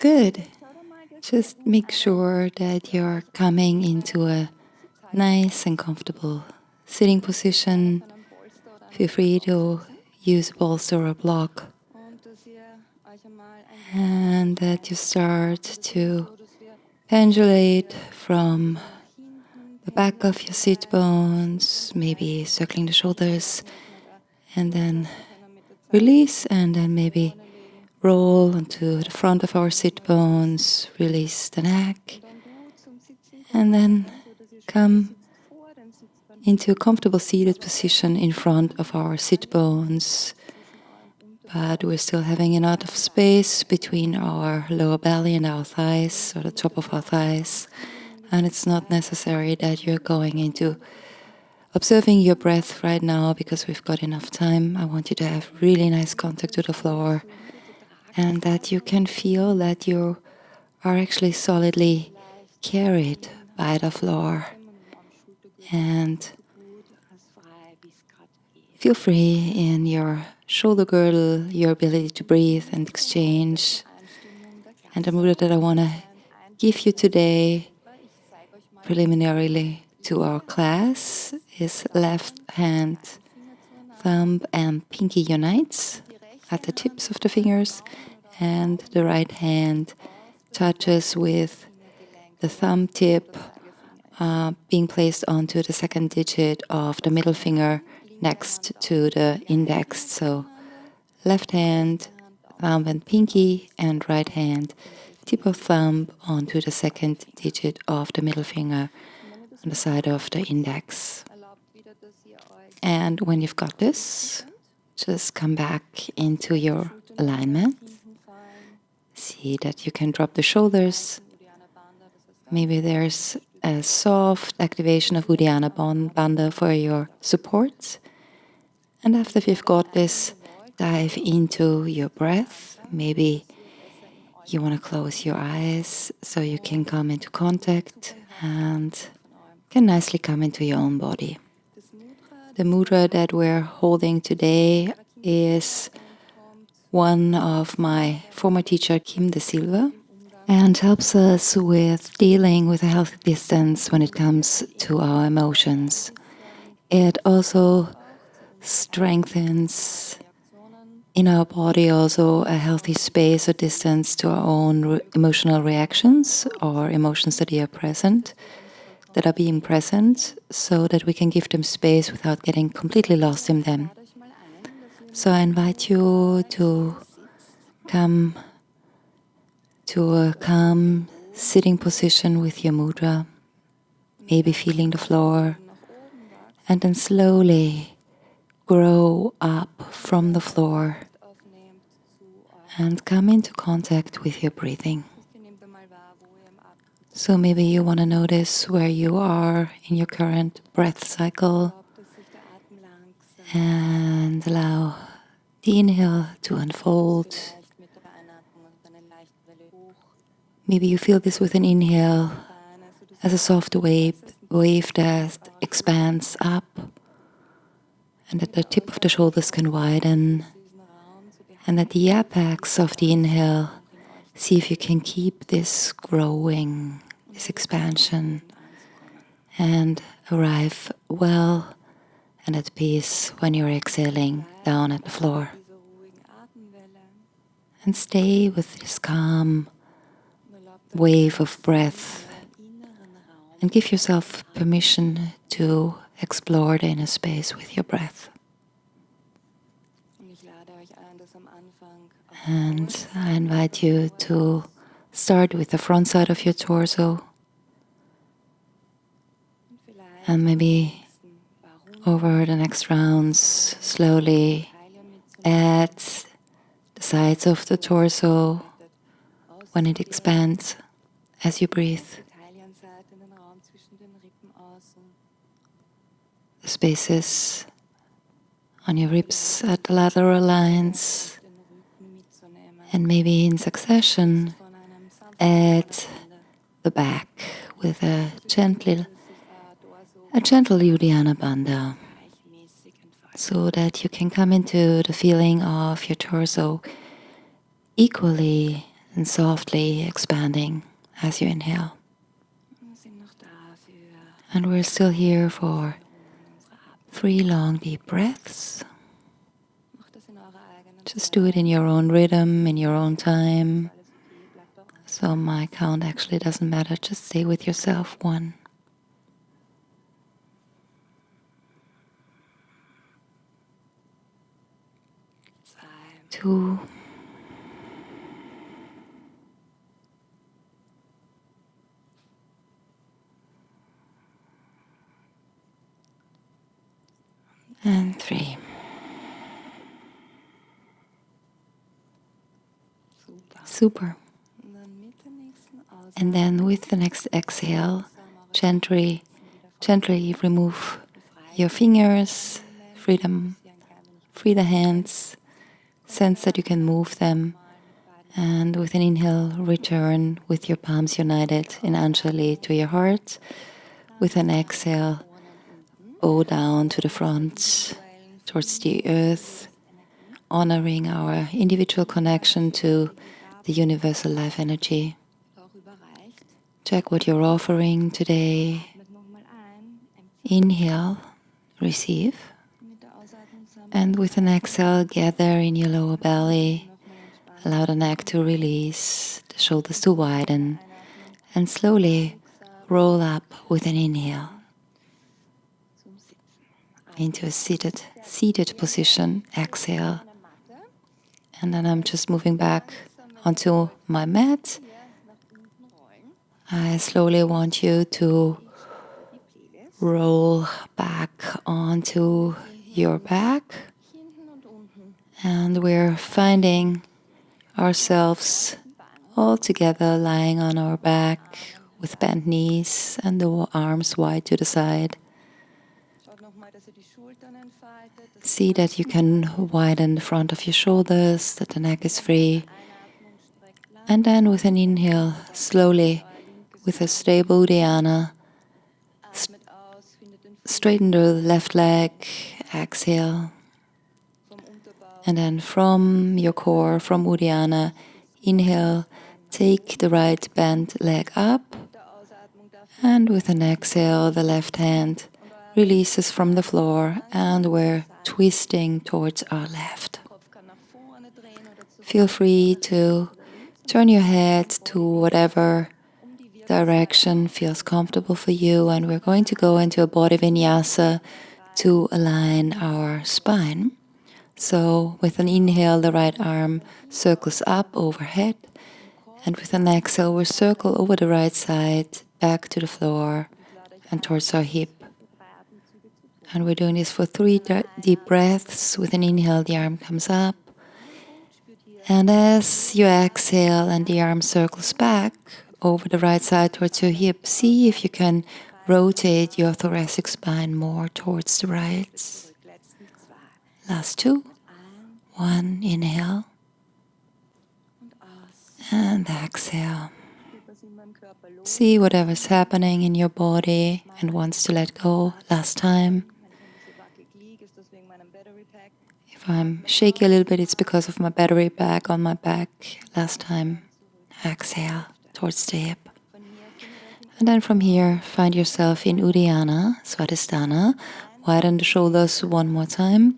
Good. Just make sure that you're coming into a nice and comfortable sitting position. Feel free to use a bolster or a block. And that you start to pendulate from the back of your sit bones, maybe circling the shoulders, and then release, and then maybe roll onto the front of our sit bones, release the neck, and then come into a comfortable seated position in front of our sit bones. But we're still having enough space between our lower belly and our thighs, or the top of our thighs. And it's not necessary that you're going into observing your breath right now because we've got enough time. I want you to have really nice contact with the floor and that you can feel that you are actually solidly carried by the floor. And feel free in your shoulder girdle, your ability to breathe and exchange. And the mudra that I want to give you today, preliminarily to our class, is left hand, thumb and pinky unites at the tips of the fingers, and the right hand touches with the thumb tip being placed onto the second digit of the middle finger next to the index. So left hand, thumb and pinky, and right hand, tip of thumb onto the second digit of the middle finger on the side of the index. And when you've got this, just come back into your alignment. See that you can drop the shoulders. Maybe there's a soft activation of Uddiyana Bandha for your support. And after you've got this, dive into your breath. Maybe you want to close your eyes so you can come into contact and can nicely come into your own body. The mudra that we're holding today is one of my former teacher, Kim De Silva, and helps us with dealing with a healthy distance when it comes to our emotions. It also strengthens in our body also a healthy space or distance to our own emotional reactions or emotions that are being present, so that we can give them space without getting completely lost in them. So I invite you to come to a calm sitting position with your mudra, maybe feeling the floor, and then slowly grow up from the floor and come into contact with your breathing. So maybe you want to notice where you are in your current breath cycle and allow the inhale to unfold. Maybe you feel this with an inhale as a soft wave that expands up and that the tip of the shoulders can widen, and at the apex of the inhale, see if you can keep this growing, this expansion, and arrive well and at peace when you're exhaling down at the floor. And stay with this calm wave of breath and give yourself permission to explore the inner space with your breath. And I invite you to start with the front side of your torso, and maybe over the next rounds slowly add the sides of the torso when it expands as you breathe. The spaces on your ribs at the lateral lines, and maybe in succession add the back with a gentle Uddiyana Bandha, so that you can come into the feeling of your torso equally and softly expanding as you inhale. And we're still here for 3 long deep breaths. Just do it in your own rhythm, in your own time. So my count actually doesn't matter. Just stay with yourself. 1, 2, and 3. Super. And then with the next exhale, gently remove your fingers, free the hands, sense that you can move them. And with an inhale, return with your palms united in Anjali to your heart. With an exhale, bow down to the front, towards the earth, honoring our individual connection to the universal life energy. Check what you're offering today. Inhale, receive. And with an exhale, gather in your lower belly. Allow the neck to release, the shoulders to widen, and slowly roll up with an inhale into a seated position. Exhale. And then I'm just moving back onto my mat. I slowly want you to roll back onto your back. And we're finding ourselves all together lying on our back with bent knees and the arms wide to the side. See that you can widen the front of your shoulders, that the neck is free. And then with an inhale, slowly, with a stable Uddiyana, straighten the left leg, exhale. And then from your core, from Uddiyana, inhale, take the right bent leg up. And with an exhale, the left hand releases from the floor and we're twisting towards our left. Feel free to turn your head to whatever direction feels comfortable for you, and we're going to go into a body vinyasa to align our spine. So with an inhale, the right arm circles up overhead, and with an exhale, we circle over the right side, back to the floor and towards our hip. And we're doing this for 3 deep breaths. With an inhale, the arm comes up. And as you exhale and the arm circles back over the right side towards your hip, see if you can rotate your thoracic spine more towards the right. Last 2. 1, inhale. And exhale. See whatever's happening in your body and wants to let go. Last time. If I'm shaky a little bit, it's because of my battery pack on my back. Last time. Exhale towards the hip. And then from here, find yourself in Uddiyana, Svadhisthana. Widen the shoulders 1 more time.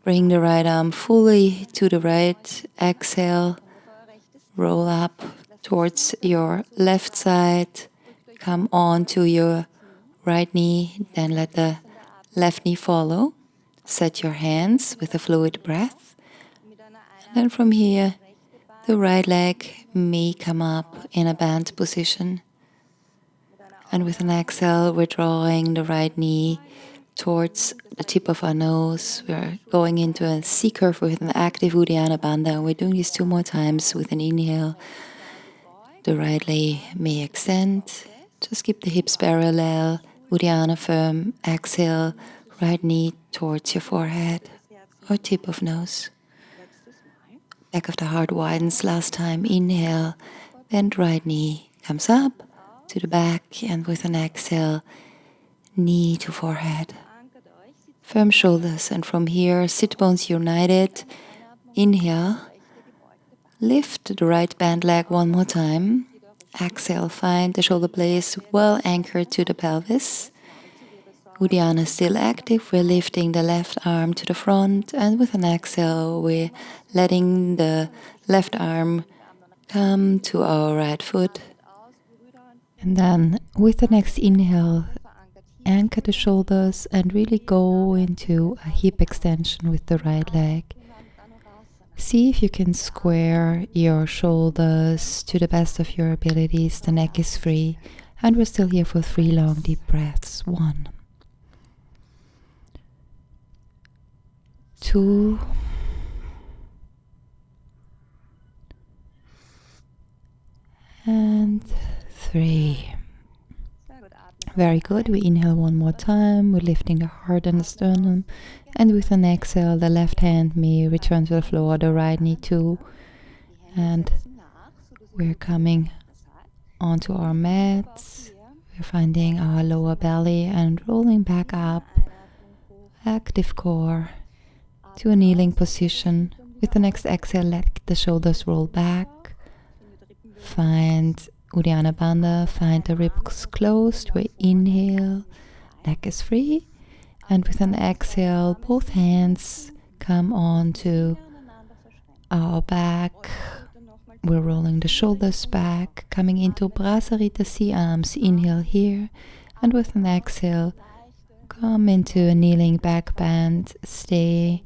Bring the right arm fully to the right. Exhale. Roll up towards your left side. Come on to your right knee. Then let the left knee follow. Set your hands with a fluid breath. And then from here, the right leg may come up in a bent position. And with an exhale, we're drawing the right knee towards the tip of our nose. We're going into a C curve with an active Uddiyana Bandha. And we're doing this 2 more times with an inhale. The right leg may extend. Just keep the hips parallel. Uddiyana firm. Exhale, right knee towards your forehead or tip of nose. Back of the heart widens. Last time. Inhale, bend right knee comes up to the back, and with an exhale, knee to forehead. Firm shoulders, and from here, sit bones united. Inhale, Lift the right bent leg one more time. Exhale, find the shoulder blades well anchored to the pelvis. Uddiyana still active. We're lifting the left arm to the front, and with an exhale, we're letting the left arm come to our right foot. And then with the next inhale, anchor the shoulders and really go into a hip extension with the right leg. See if you can square your shoulders to the best of your abilities. The neck is free, and we're still here for 3 long deep breaths. 1, 2, and 3. Very good. We inhale one more time. We're lifting the heart and the sternum. And with an exhale, the left hand may return to the floor, the right knee too. And we're coming onto our mats. We're finding our lower belly and rolling back up. Active core to a kneeling position. With the next exhale, let the shoulders roll back. Find Uddiyana Bandha, find the ribs closed. We inhale, neck is free. And with an exhale, both hands come onto our back. We're rolling the shoulders back, coming into Brasarita C arms. Inhale here. And with an exhale, come into a kneeling back bend. Stay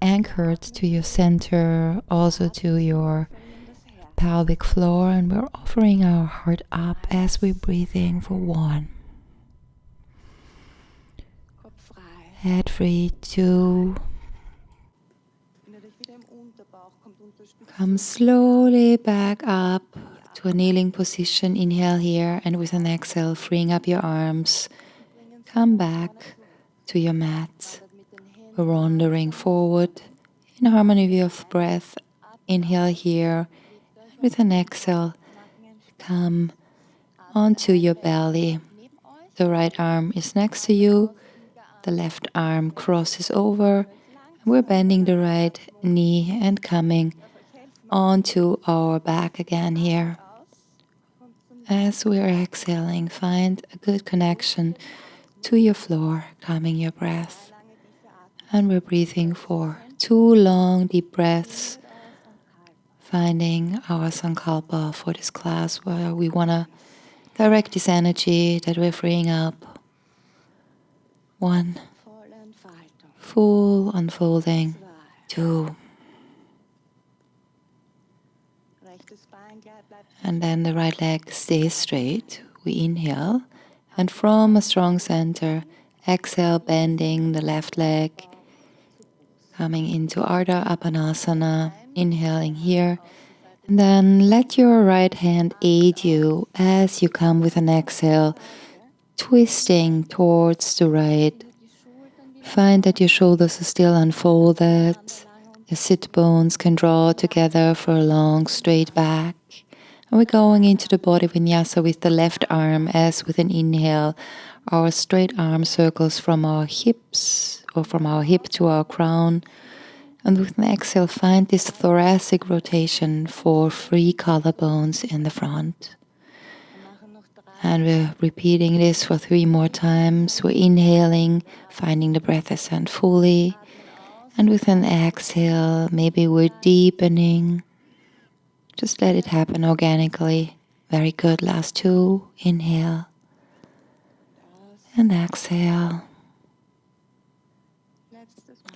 anchored to your center, also to your pelvic floor, and we're offering our heart up as we breathe in for 1. Head free. 2. Come slowly back up to a kneeling position. Inhale here, and with an exhale, freeing up your arms. Come back to your mat. We're wandering forward in harmony with your breath. Inhale here. With an exhale, come onto your belly. The right arm is next to you. The left arm crosses over. We're bending the right knee and coming onto our back again here. As we're exhaling, find a good connection to your floor, calming your breath. And we're breathing for 2 long deep breaths, finding our sankalpa for this class, where we want to direct this energy that we're freeing up. 1, full unfolding. 2, and then the right leg stays straight. We inhale, and from a strong center, exhale, bending the left leg, coming into Ardha Apanasana. Inhaling here. And then let your right hand aid you as you come with an exhale, twisting towards the right. Find that your shoulders are still unfolded. Your sit bones can draw together for a long straight back. And we're going into the body vinyasa with the left arm as with an inhale. Our straight arm circles from our hips, or from our hip to our crown. And with an exhale, find this thoracic rotation for 3 collarbones in the front. And we're repeating this for 3 more times. We're inhaling, finding the breath ascend fully. And with an exhale, maybe we're deepening. Just let it happen organically. Very good. Last 2. Inhale. And exhale.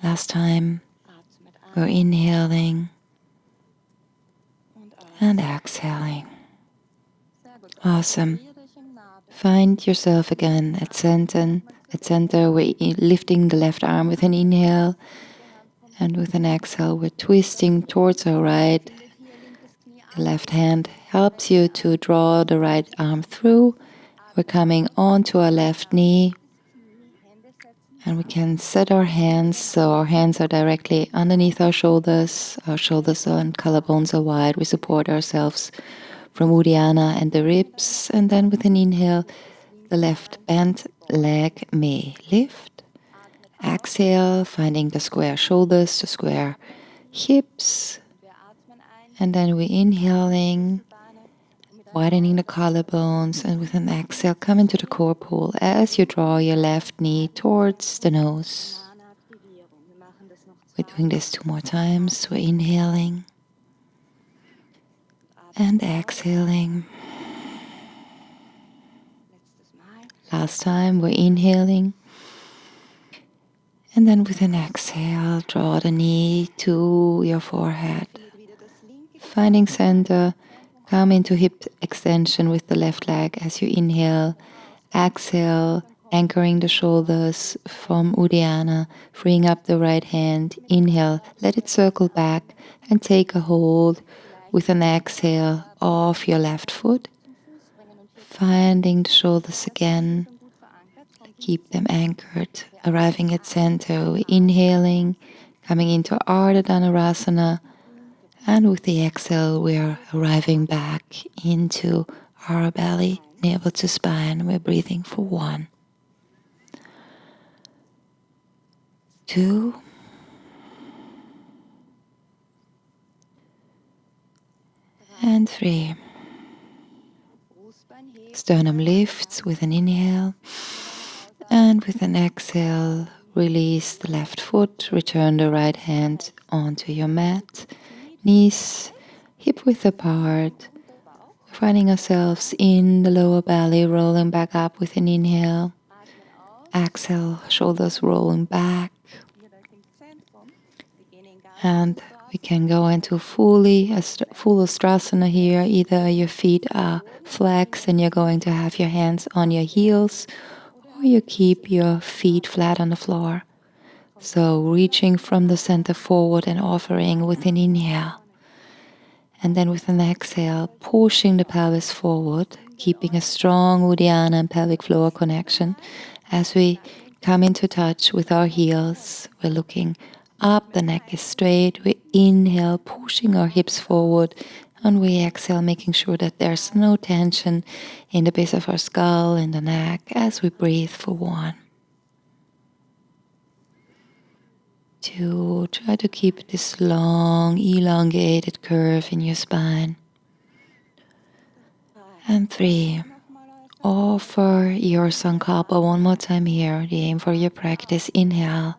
Last time. We're inhaling and exhaling. Awesome. Find yourself again at center. We're lifting the left arm with an inhale, and with an exhale, we're twisting towards our right. The left hand helps you to draw the right arm through. We're coming onto our left knee. And we can set our hands so our hands are directly underneath our shoulders. Our shoulders and collarbones are wide. We support ourselves from Uddiyana and the ribs. And then with an inhale, the left bent leg may lift. Exhale, finding the square shoulders, the square hips. And then we're inhaling, widening the collarbones, and with an exhale, come into the core pull as you draw your left knee towards the nose. We're doing this 2 more times. We're inhaling and exhaling. Last time, we're inhaling. And then with an exhale, draw the knee to your forehead. Finding center, come into hip extension with the left leg as you inhale. Exhale, anchoring the shoulders from Uddiyana, freeing up the right hand. Inhale, let it circle back and take a hold with an exhale of your left foot. Finding the shoulders again. Keep them anchored, arriving at center. We're inhaling, coming into Ardha-dana-rasana, and with the exhale, we're arriving back into our belly, navel to spine. We're breathing for 1, 2, and 3. Sternum lifts with an inhale, and with an exhale, release the left foot, return the right hand onto your mat, knees hip width apart, finding ourselves in the lower belly, rolling back up with an inhale. Exhale, shoulders rolling back. And we can go into full Ustrasana here. Either your feet are flexed and you're going to have your hands on your heels, or you keep your feet flat on the floor. So reaching from the center forward and offering with an inhale. And then with an exhale, pushing the pelvis forward, keeping a strong Uddiyana and pelvic floor connection. As we come into touch with our heels, we're looking up, the neck is straight. We inhale, pushing our hips forward, and we exhale, making sure that there's no tension in the base of our skull and the neck as we breathe for 1. 2, try to keep this long, elongated curve in your spine. And 3, offer your Sankalpa one more time here, the aim for your practice. Inhale.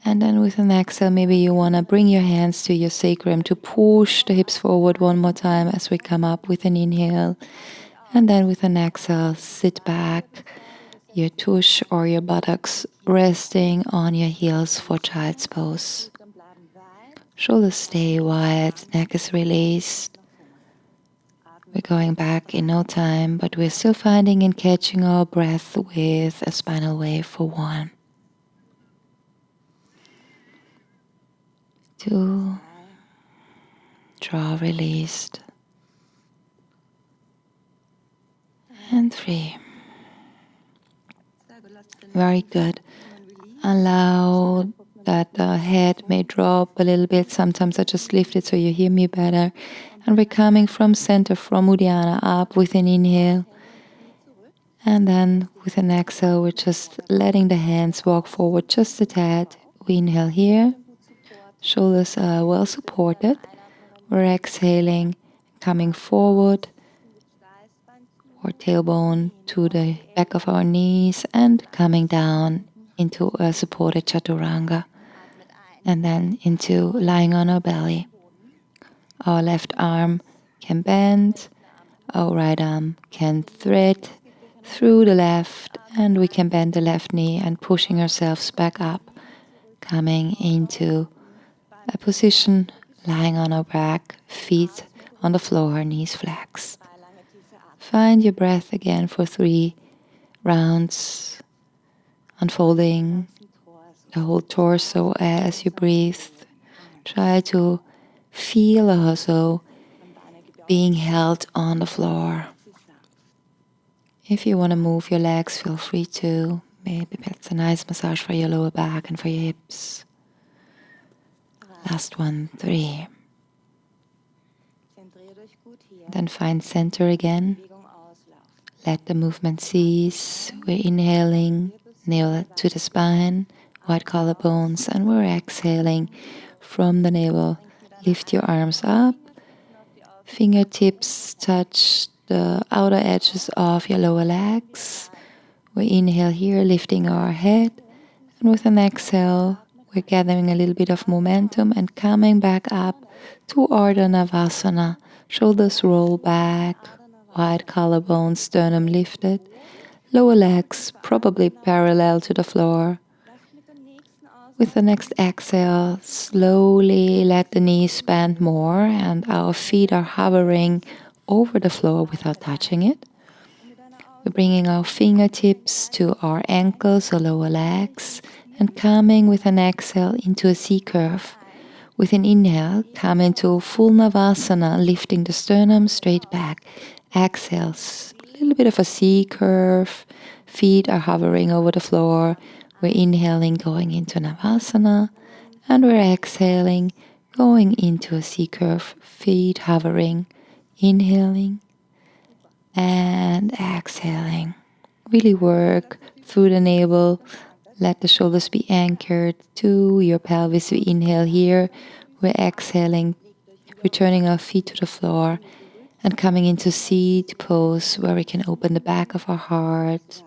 And then with an exhale, maybe you want to bring your hands to your sacrum to push the hips forward one more time as we come up with an inhale. And then with an exhale, sit back, your tush or your buttocks resting on your heels for child's pose. Shoulders stay wide, neck is released. We're going back in no time, but we're still finding and catching our breath with a spinal wave for 1, 2, draw released, and 3. Very good. Allow that the head may drop a little bit. Sometimes I just lift it so you hear me better. And we're coming from center, from Uddiyana, up with an inhale. And then with an exhale, we're just letting the hands walk forward just a tad. We inhale here. Shoulders are well supported. We're exhaling, coming forward, or tailbone to the back of our knees, and coming down into a supported chaturanga. And then into lying on our belly. Our left arm can bend, our right arm can thread through the left, and we can bend the left knee and pushing ourselves back up, coming into a position lying on our back, feet on the floor, knees flexed. Find your breath again for 3 rounds, unfolding the whole torso as you breathe. Try to feel also being held on the floor. If you want to move your legs, feel free to. Maybe that's a nice massage for your lower back and for your hips. Last one, 3. Then find center again. Let the movement cease. We're inhaling, navel to the spine, wide collarbones, and we're exhaling from the navel. Lift your arms up Fingertips touch the outer edges of your lower legs. We inhale here, lifting our head. And with an exhale, we're gathering a little bit of momentum and coming back up to Ardha Navasana. Shoulders roll back, wide collarbones, sternum lifted. Lower legs probably parallel to the floor. With the next exhale, slowly let the knees bend more and our feet are hovering over the floor without touching it. We're bringing our fingertips to our ankles or lower legs and coming with an exhale into a C curve. With an inhale, come into full Navasana, lifting the sternum straight back. Exhales, a little bit of a C curve. Feet are hovering over the floor. We're inhaling, going into Navasana. And we're exhaling, going into a C curve. Feet hovering. Inhaling and exhaling. Really work through the navel. Let the shoulders be anchored to your pelvis. We inhale here. We're exhaling, returning our feet to the floor and coming into seat pose where we can open the back of our heart.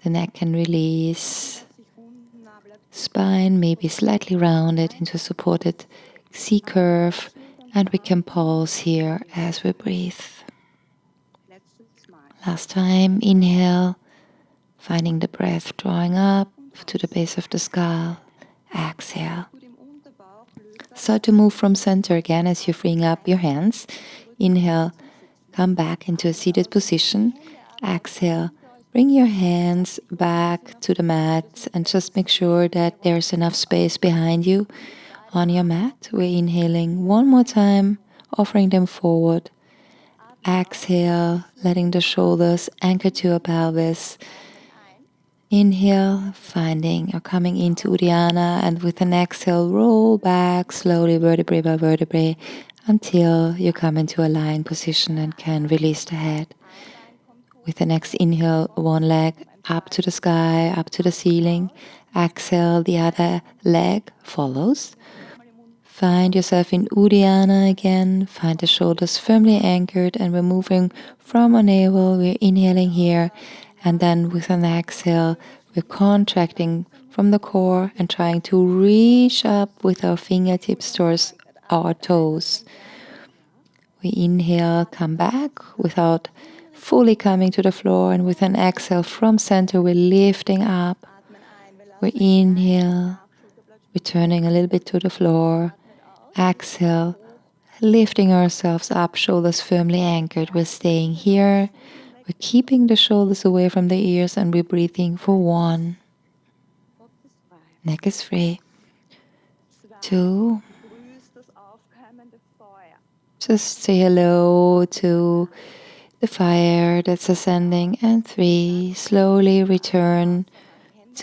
The neck can release. Spine may be slightly rounded into a supported C curve. And we can pause here as we breathe. Last time, inhale, finding the breath drawing up to the base of the skull. Exhale. Start to move from center again as you're freeing up your hands. Inhale, come back into a seated position. Exhale, bring your hands back to the mat and just make sure that there's enough space behind you on your mat. We're inhaling one more time, offering them forward. Exhale, letting the shoulders anchor to your pelvis. Inhale, finding or coming into Uddiyana, and with an exhale, roll back slowly, vertebrae by vertebrae, until you come into a lying position and can release the head. With the next inhale, one leg up to the sky, up to the ceiling. Exhale, the other leg follows. Find yourself in Uddiyana again. Find the shoulders firmly anchored, and we're moving from our navel. We're inhaling here, and then with an exhale, we're contracting from the core and trying to reach up with our fingertips towards our toes. We inhale, come back without fully coming to the floor, and with an exhale from center, we're lifting up. We inhale, returning a little bit to the floor. Exhale, lifting ourselves up, shoulders firmly anchored. We're staying here. We're keeping the shoulders away from the ears, and we're breathing for 1. Neck is free. 2. Just say hello to the fire that's ascending. And 3. Slowly return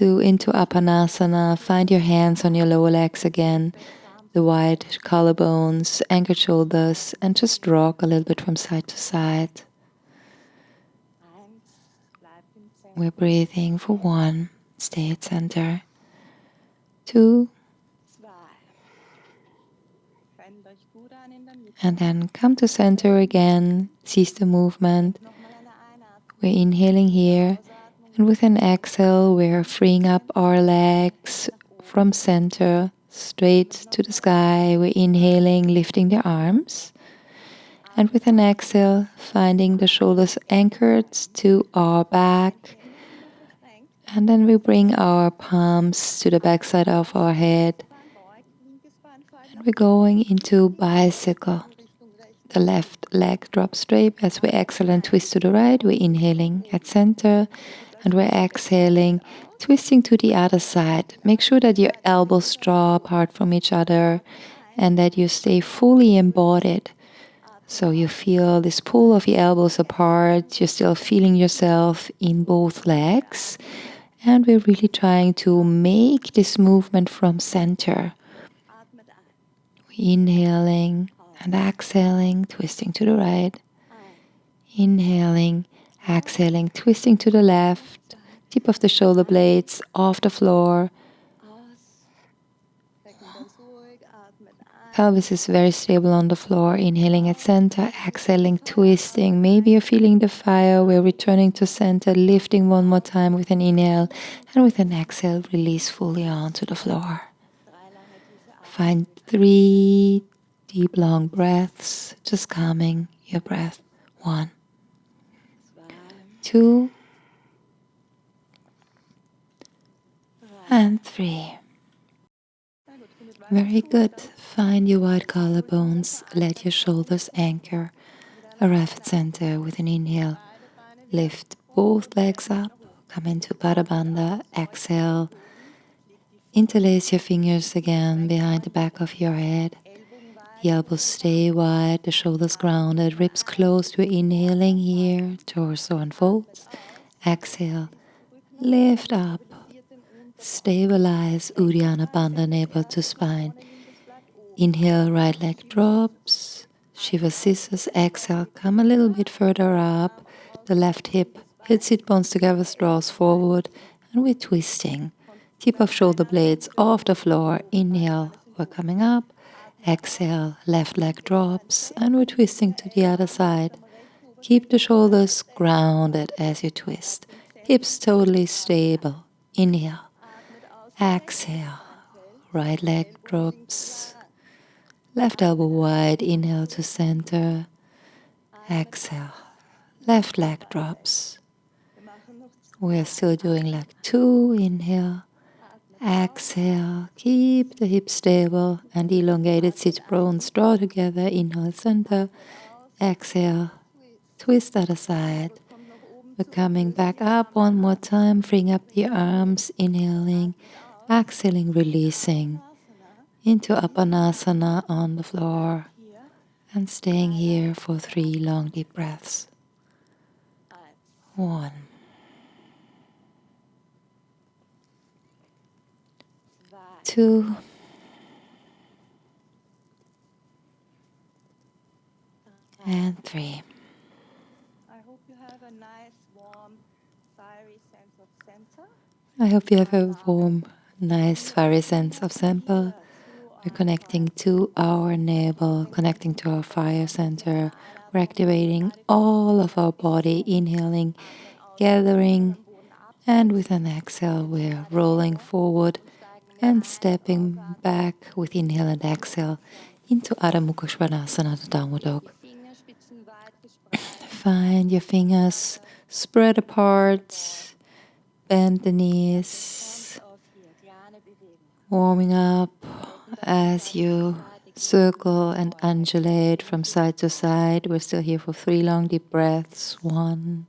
into Apanasana. Find your hands on your lower legs again. The wide collarbones, anchored shoulders, and just rock a little bit from side to side. We're breathing for 1. Stay at center. 2. And then come to center again. Cease the movement. We're inhaling here. And with an exhale, we're freeing up our legs from center straight to the sky. We're inhaling, lifting the arms. And with an exhale, finding the shoulders anchored to our back. And then we bring our palms to the backside of our head. And we're going into bicycle. The left leg drops straight as we exhale and twist to the right. We're inhaling at center. And we're exhaling, twisting to the other side. Make sure that your elbows draw apart from each other and that you stay fully embodied. So you feel this pull of your elbows apart. You're still feeling yourself in both legs. And we're really trying to make this movement from center. We're inhaling and exhaling, twisting to the right. Inhaling. Exhaling, twisting to the left, tip of the shoulder blades off the floor. Pelvis is very stable on the floor. Inhaling at center, exhaling, twisting. Maybe you're feeling the fire. We're returning to center, lifting one more time with an inhale, and with an exhale, release fully onto the floor. Find 3 deep, long breaths, just calming your breath. 1, 2, and 3. Very good. Find your wide collarbones. Let your shoulders anchor. Arrive at center with an inhale. Lift both legs up. Come into Pada Bandha. Exhale. Interlace your fingers again behind the back of your head. The elbows stay wide, the shoulders grounded, ribs closed. We're inhaling here. Torso unfolds. Exhale. Lift up. Stabilize Uddiyana Bandha, navel to spine. Inhale, right leg drops. Shiva scissors. Exhale, come a little bit further up. The left hip hits sit bones together, draws forward, and we're twisting. Tip of shoulder blades off the floor. Inhale, we're coming up. Exhale, left leg drops, and we're twisting to the other side. Keep the shoulders grounded as you twist. Hips totally stable. Inhale. Exhale. Right leg drops. Left elbow wide. Inhale to center. Exhale. Left leg drops. We're still doing like 2. Inhale. Exhale. Keep the hips stable and elongated sit bones draw together. Inhale center. Exhale. Twist other side. We're coming back up one more time. Freeing up the arms. Inhaling. Exhaling. Releasing into Upanasana on the floor. And staying here for 3 long deep breaths. 1, 2, and 3. I hope you have a nice, warm, fiery sense of center. I hope you have a warm, nice, fiery sense of center. We're connecting to our navel, connecting to our fire center. We're activating all of our body, inhaling, gathering, and with an exhale, we're rolling forward and stepping back with inhale and exhale into Adho Mukha Svanasana, the downward dog. Find your fingers spread apart, bend the knees, warming up as you circle and undulate from side to side. We're still here for 3 long deep breaths. 1.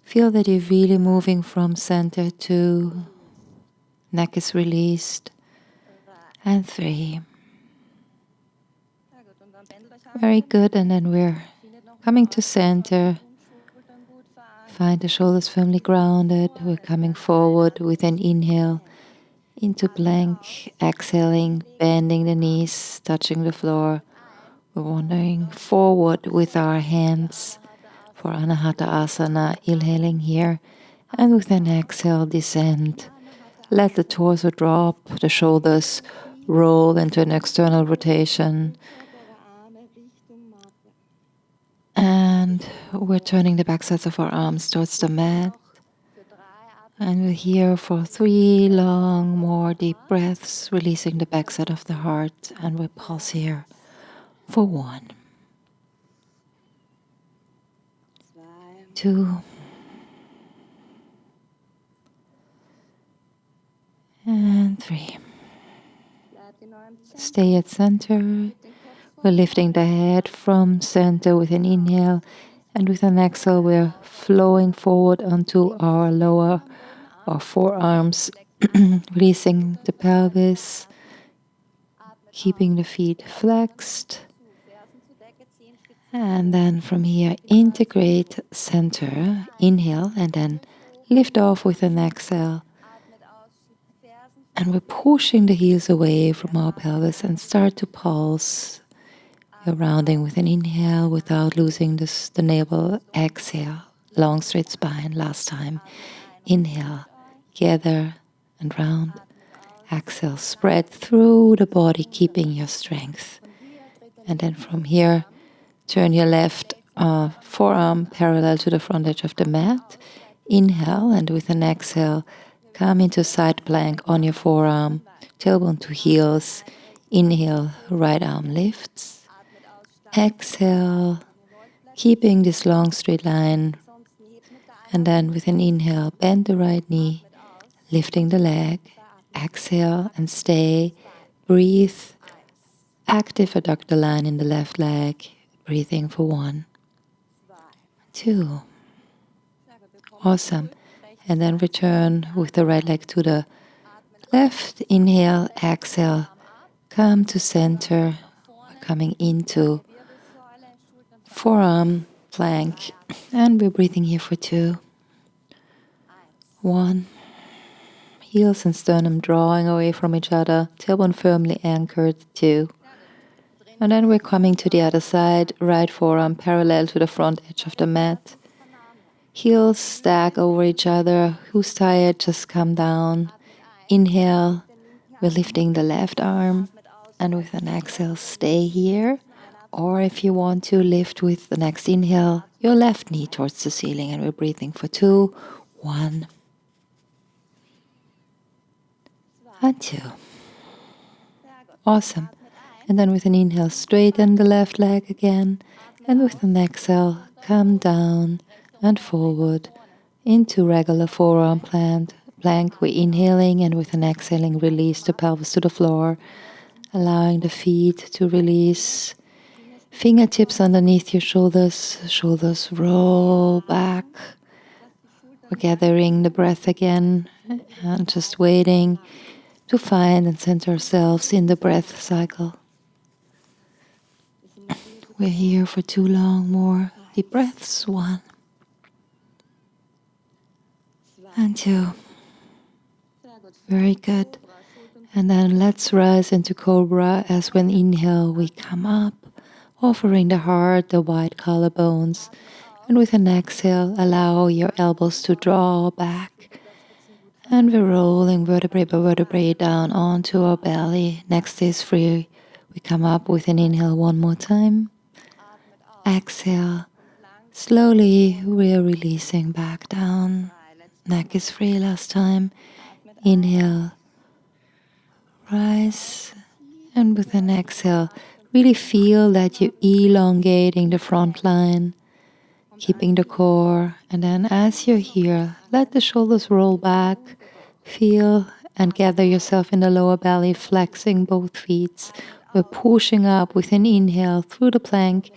Feel that you're really moving from center. 2. Neck is released. And 3. Very good. And then we're coming to center. Find the shoulders firmly grounded. We're coming forward with an inhale into plank, exhaling, bending the knees, touching the floor. We're wandering forward with our hands for Anahata Asana, inhaling here, and with an exhale, descend. Let the torso drop, the shoulders roll into an external rotation. And we're turning the back sides of our arms towards the mat. And we're here for 3 long, more deep breaths, releasing the backside of the heart. And we pause here for 1, 2, and 3. Stay at center. We're lifting the head from center with an inhale. And with an exhale, we're flowing forward onto our lower, our forearms, releasing the pelvis, keeping the feet flexed. And then from here, integrate center, inhale, and then lift off with an exhale. And we're pushing the heels away from our pelvis and start to pulse. You're rounding with an inhale without losing the navel. Exhale, long straight spine. Last time. Inhale, gather and round. Exhale, spread through the body, keeping your strength. And then from here, turn your left forearm parallel to the front edge of the mat. Inhale, and with an exhale, come into side plank on your forearm, tailbone to heels. Inhale, right arm lifts. Exhale, keeping this long straight line. And then with an inhale, bend the right knee, lifting the leg. Exhale and stay. Breathe. Active adductor line in the left leg. Breathing for 1, 2. Awesome. And then return with the right leg to the left. Inhale, exhale. Come to center. We're coming into forearm plank. And we're breathing here for 2, 1. Heels and sternum drawing away from each other. Tailbone firmly anchored. 2. And then we're coming to the other side. Right forearm parallel to the front edge of the mat. Heels stack over each other. Who's tired, just come down. Inhale, we're lifting the left arm. And with an exhale, stay here. Or if you want to, lift with the next inhale, your left knee towards the ceiling. And we're breathing for 2, 1, and 2. Awesome. And then with an inhale, straighten the left leg again. And with an exhale, come down and forward into regular forearm plank. We're inhaling, and with an exhaling, release the pelvis to the floor, allowing the feet to release. Fingertips underneath your shoulders. Shoulders roll back. We're gathering the breath again and just waiting to find and center ourselves in the breath cycle. We're here for 2 long more deep breaths. 1 and 2. Very good. And then let's rise into cobra as when inhale we come up, offering the heart, the wide collarbones. And with an exhale, allow your elbows to draw back. And we're rolling vertebrae by vertebrae down onto our belly. Next is free. We come up with an inhale 1 more time. Exhale. Slowly we're releasing back down. Neck is free last time. Inhale. Rise. And with an exhale, really feel that you're elongating the front line, keeping the core. And then as you're here, let the shoulders roll back. Feel and gather yourself in the lower belly, flexing both feet. We're pushing up with an inhale through the plank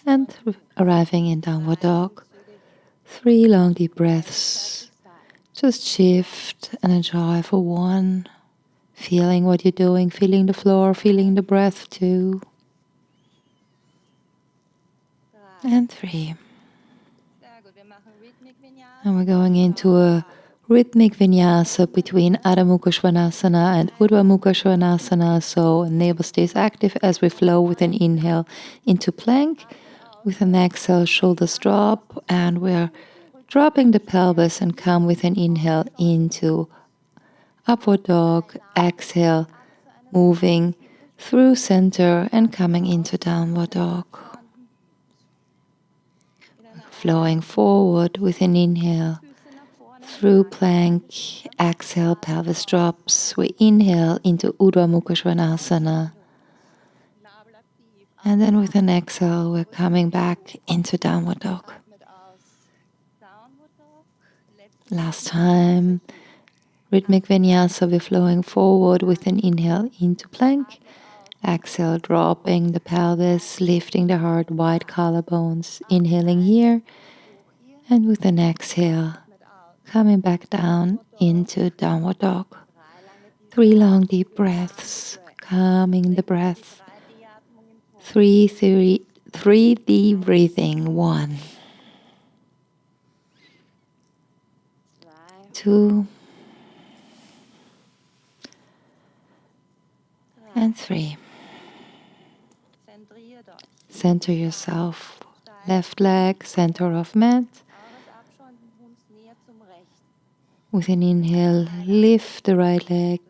and arriving in downward dog. 3 long deep breaths. Just shift and enjoy for 1. Feeling what you're doing, feeling the floor, feeling the breath 2. And 3. And we're going into a rhythmic vinyasa between Adho Mukha Svanasana and Urdhva Mukha Svanasana. So navel stays active as we flow with an inhale into plank. With an exhale, shoulders drop, and we're dropping the pelvis and come with an inhale into upward dog. Exhale, moving through center and coming into downward dog. Flowing forward with an inhale through plank. Exhale, pelvis drops. We inhale into Urdhva Mukha Svanasana. And then with an exhale, we're coming back into downward dog. Last time, rhythmic vinyasa, we're flowing forward with an inhale into plank. Exhale, dropping the pelvis, lifting the heart, wide collarbones. Inhaling here. And with an exhale, coming back down into downward dog. 3 long deep breaths, calming the breath. 3 deep breathing. 1, 2, and 3. Center yourself. Left leg, center of mat. With an inhale, lift the right leg.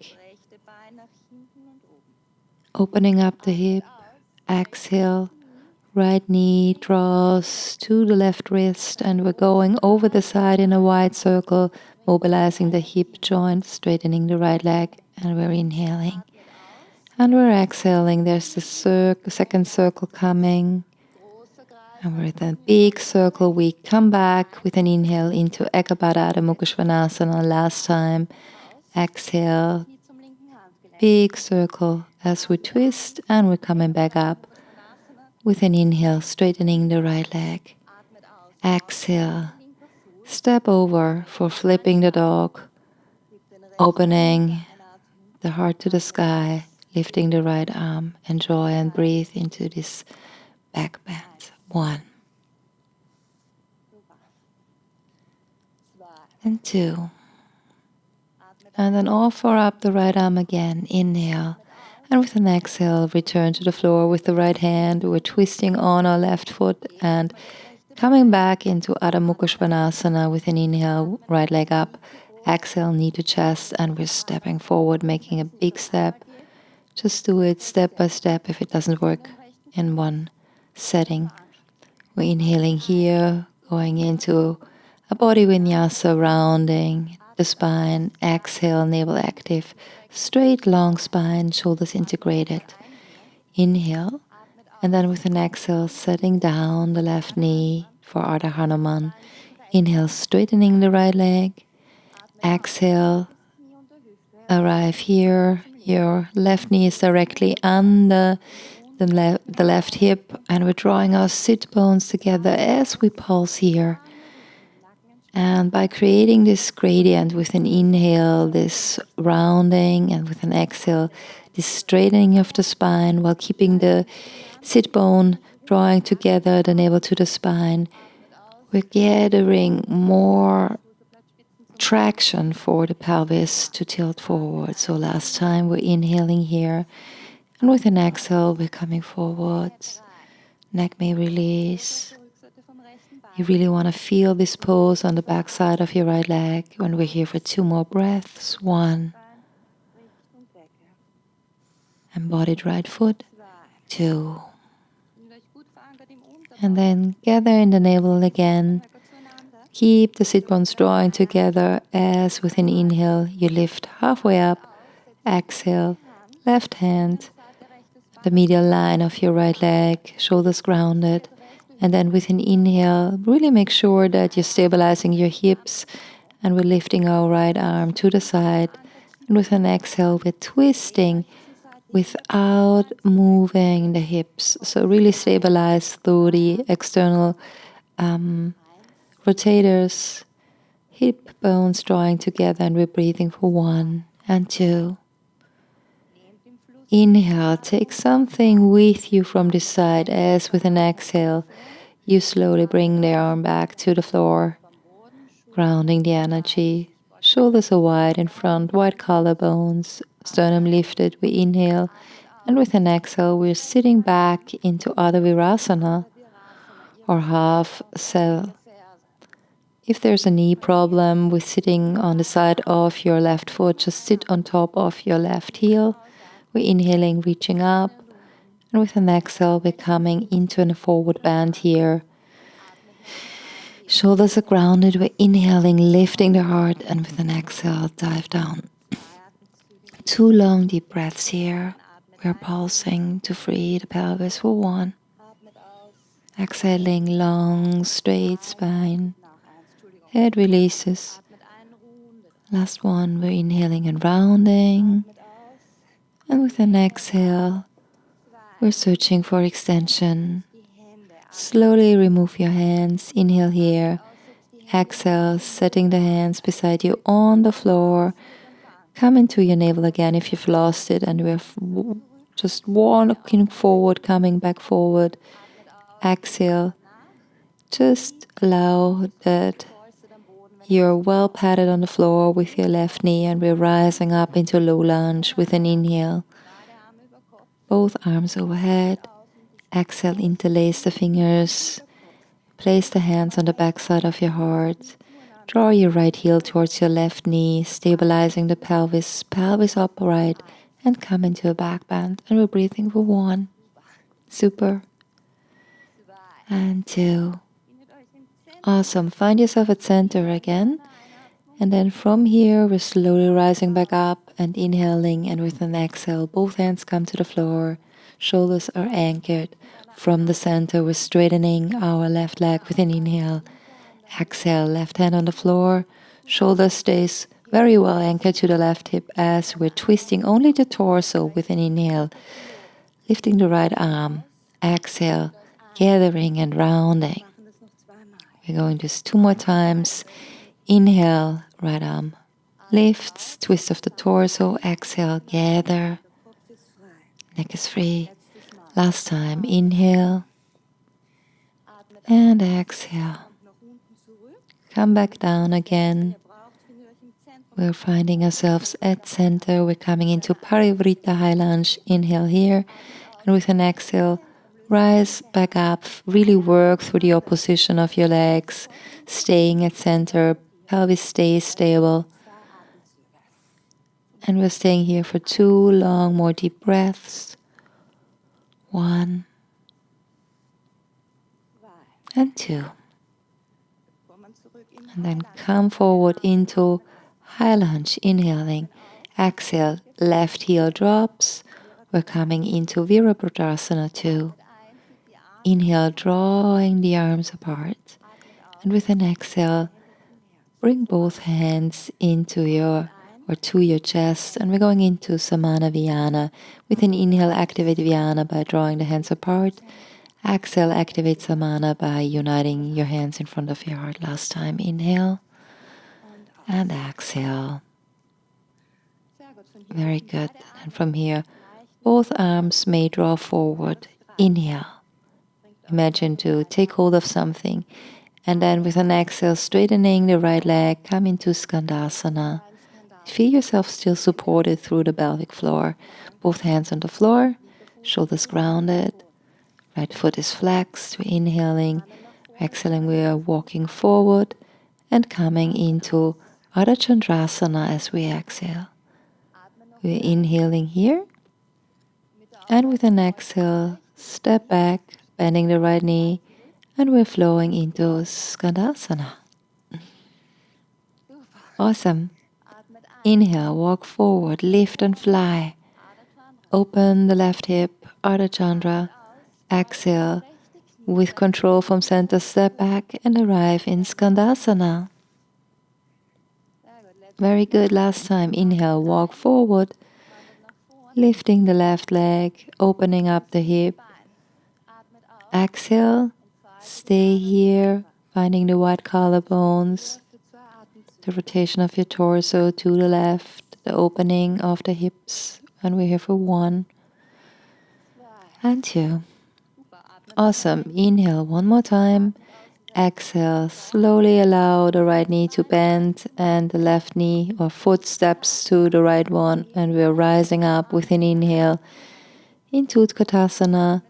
Opening up the hip. Exhale. Right knee draws to the left wrist, and we're going over the side in a wide circle, mobilizing the hip joint, straightening the right leg, and we're inhaling. And we're exhaling. There's the second circle coming. And with a big circle, we come back with an inhale into Ekabada Mukha Svanasana. Last time, exhale, big circle as we twist, and we're coming back up with an inhale, straightening the right leg. Exhale, step over for flipping the dog, opening the heart to the sky, lifting the right arm. Enjoy and breathe into this back bend. 1 and 2. And then offer up the right arm again. Inhale. And with an exhale, return to the floor with the right hand. We're twisting on our left foot and coming back into Adho Mukha Svanasana with an inhale, right leg up. Exhale, knee to chest, and we're stepping forward, making a big step. Just do it step by step if it doesn't work in one setting. We're inhaling here, going into a body vinyasa, rounding the spine. Exhale, navel active, straight long spine, shoulders integrated. Inhale, and then with an exhale, setting down the left knee for Ardha Hanuman. Inhale, straightening the right leg. Exhale, arrive here. Your left knee is directly under the left hip, and we're drawing our sit bones together as we pulse here. And by creating this gradient with an inhale, this rounding, and with an exhale, this straightening of the spine while keeping the sit bone drawing together, the navel to the spine, we're gathering more traction for the pelvis to tilt forward. So last time we're inhaling here, and with an exhale, we're coming forward. Neck may release. You really want to feel this pose on the back side of your right leg when we're here for 2 more breaths. 1. Embodied right foot. 2. And then gather in the navel again. Keep the sit bones drawing together as with an inhale you lift halfway up. Exhale, left hand, the medial line of your right leg, shoulders grounded. And then with an inhale, really make sure that you're stabilizing your hips, and we're lifting our right arm to the side. And with an exhale, we're twisting without moving the hips. So really stabilize through the external rotators, hip bones drawing together, and we're breathing for 1 and 2. Inhale, take something with you from this side as with an exhale, you slowly bring the arm back to the floor, grounding the energy. Shoulders are wide in front, wide collarbones, sternum lifted. We inhale, and with an exhale, we're sitting back into Adho Virasana, or half cell. If there's a knee problem with sitting on the side of your left foot, just sit on top of your left heel. We're inhaling, reaching up, and with an exhale, we're coming into a forward bend here. Shoulders are grounded. We're inhaling, lifting the heart, and with an exhale, dive down. 2 long deep breaths here. We're pulsing to free the pelvis for 1. Exhaling, long, straight spine. Head releases. Last one, we're inhaling and rounding. And with an exhale, we're searching for extension. Slowly remove your hands. Inhale here. Exhale, setting the hands beside you on the floor. Come into your navel again if you've lost it, and we're just walking forward, coming back forward. Exhale. Just allow that you're well padded on the floor with your left knee, and we're rising up into low lunge with an inhale. Both arms overhead. Exhale, interlace the fingers. Place the hands on the back side of your heart. Draw your right heel towards your left knee, stabilizing the pelvis upright, and come into a back bend. And we're breathing for 1. Super. And 2. Awesome. Find yourself at center again. And then from here, we're slowly rising back up and inhaling. And with an exhale, both hands come to the floor. Shoulders are anchored. From the center, we're straightening our left leg with an inhale. Exhale, left hand on the floor. Shoulder stays very well anchored to the left hip as we're twisting only the torso with an inhale. Lifting the right arm. Exhale, gathering and rounding. We're going this 2 more times. Inhale, right arm lifts, twist of the torso. Exhale, gather. Neck is free. Last time, inhale and exhale. Come back down again. We're finding ourselves at center. We're coming into Parivrita High Lunge. Inhale here. And with an exhale, rise back up. Really work through the opposition of your legs. Staying at center. Pelvis stays stable. And we're staying here for 2 long, more deep breaths. 1 and 2. And then come forward into high lunge, inhaling. Exhale, left heel drops. We're coming into Virabhadrasana 2. Inhale, drawing the arms apart. And with an exhale, bring both hands into to your chest. And we're going into Samana Vyana. With an inhale, activate Vyana by drawing the hands apart. Exhale, activate Samana by uniting your hands in front of your heart. Last time, inhale and exhale. Very good. And from here, both arms may draw forward. Inhale. Imagine to take hold of something. And then with an exhale, straightening the right leg, come into skandasana. Feel yourself still supported through the pelvic floor. Both hands on the floor, shoulders grounded. Right foot is flexed. We're inhaling. Exhaling, we are walking forward and coming into Ardha Chandrasana as we exhale. We're inhaling here. And with an exhale, step back, bending the right knee. And we're flowing into Skandasana. Awesome. Inhale, walk forward, lift and fly. Open the left hip, Ardha Chandra. Exhale, with control from center, step back and arrive in Skandasana. Very good. Last time, inhale, walk forward, lifting the left leg, opening up the hip. Exhale, stay here, finding the wide collarbones, the rotation of your torso to the left, the opening of the hips. And we're here for 1 and 2. Awesome. Inhale 1 more time. Exhale, slowly allow the right knee to bend and the left knee or foot steps to the right one. And we're rising up with an inhale into Utkatasana.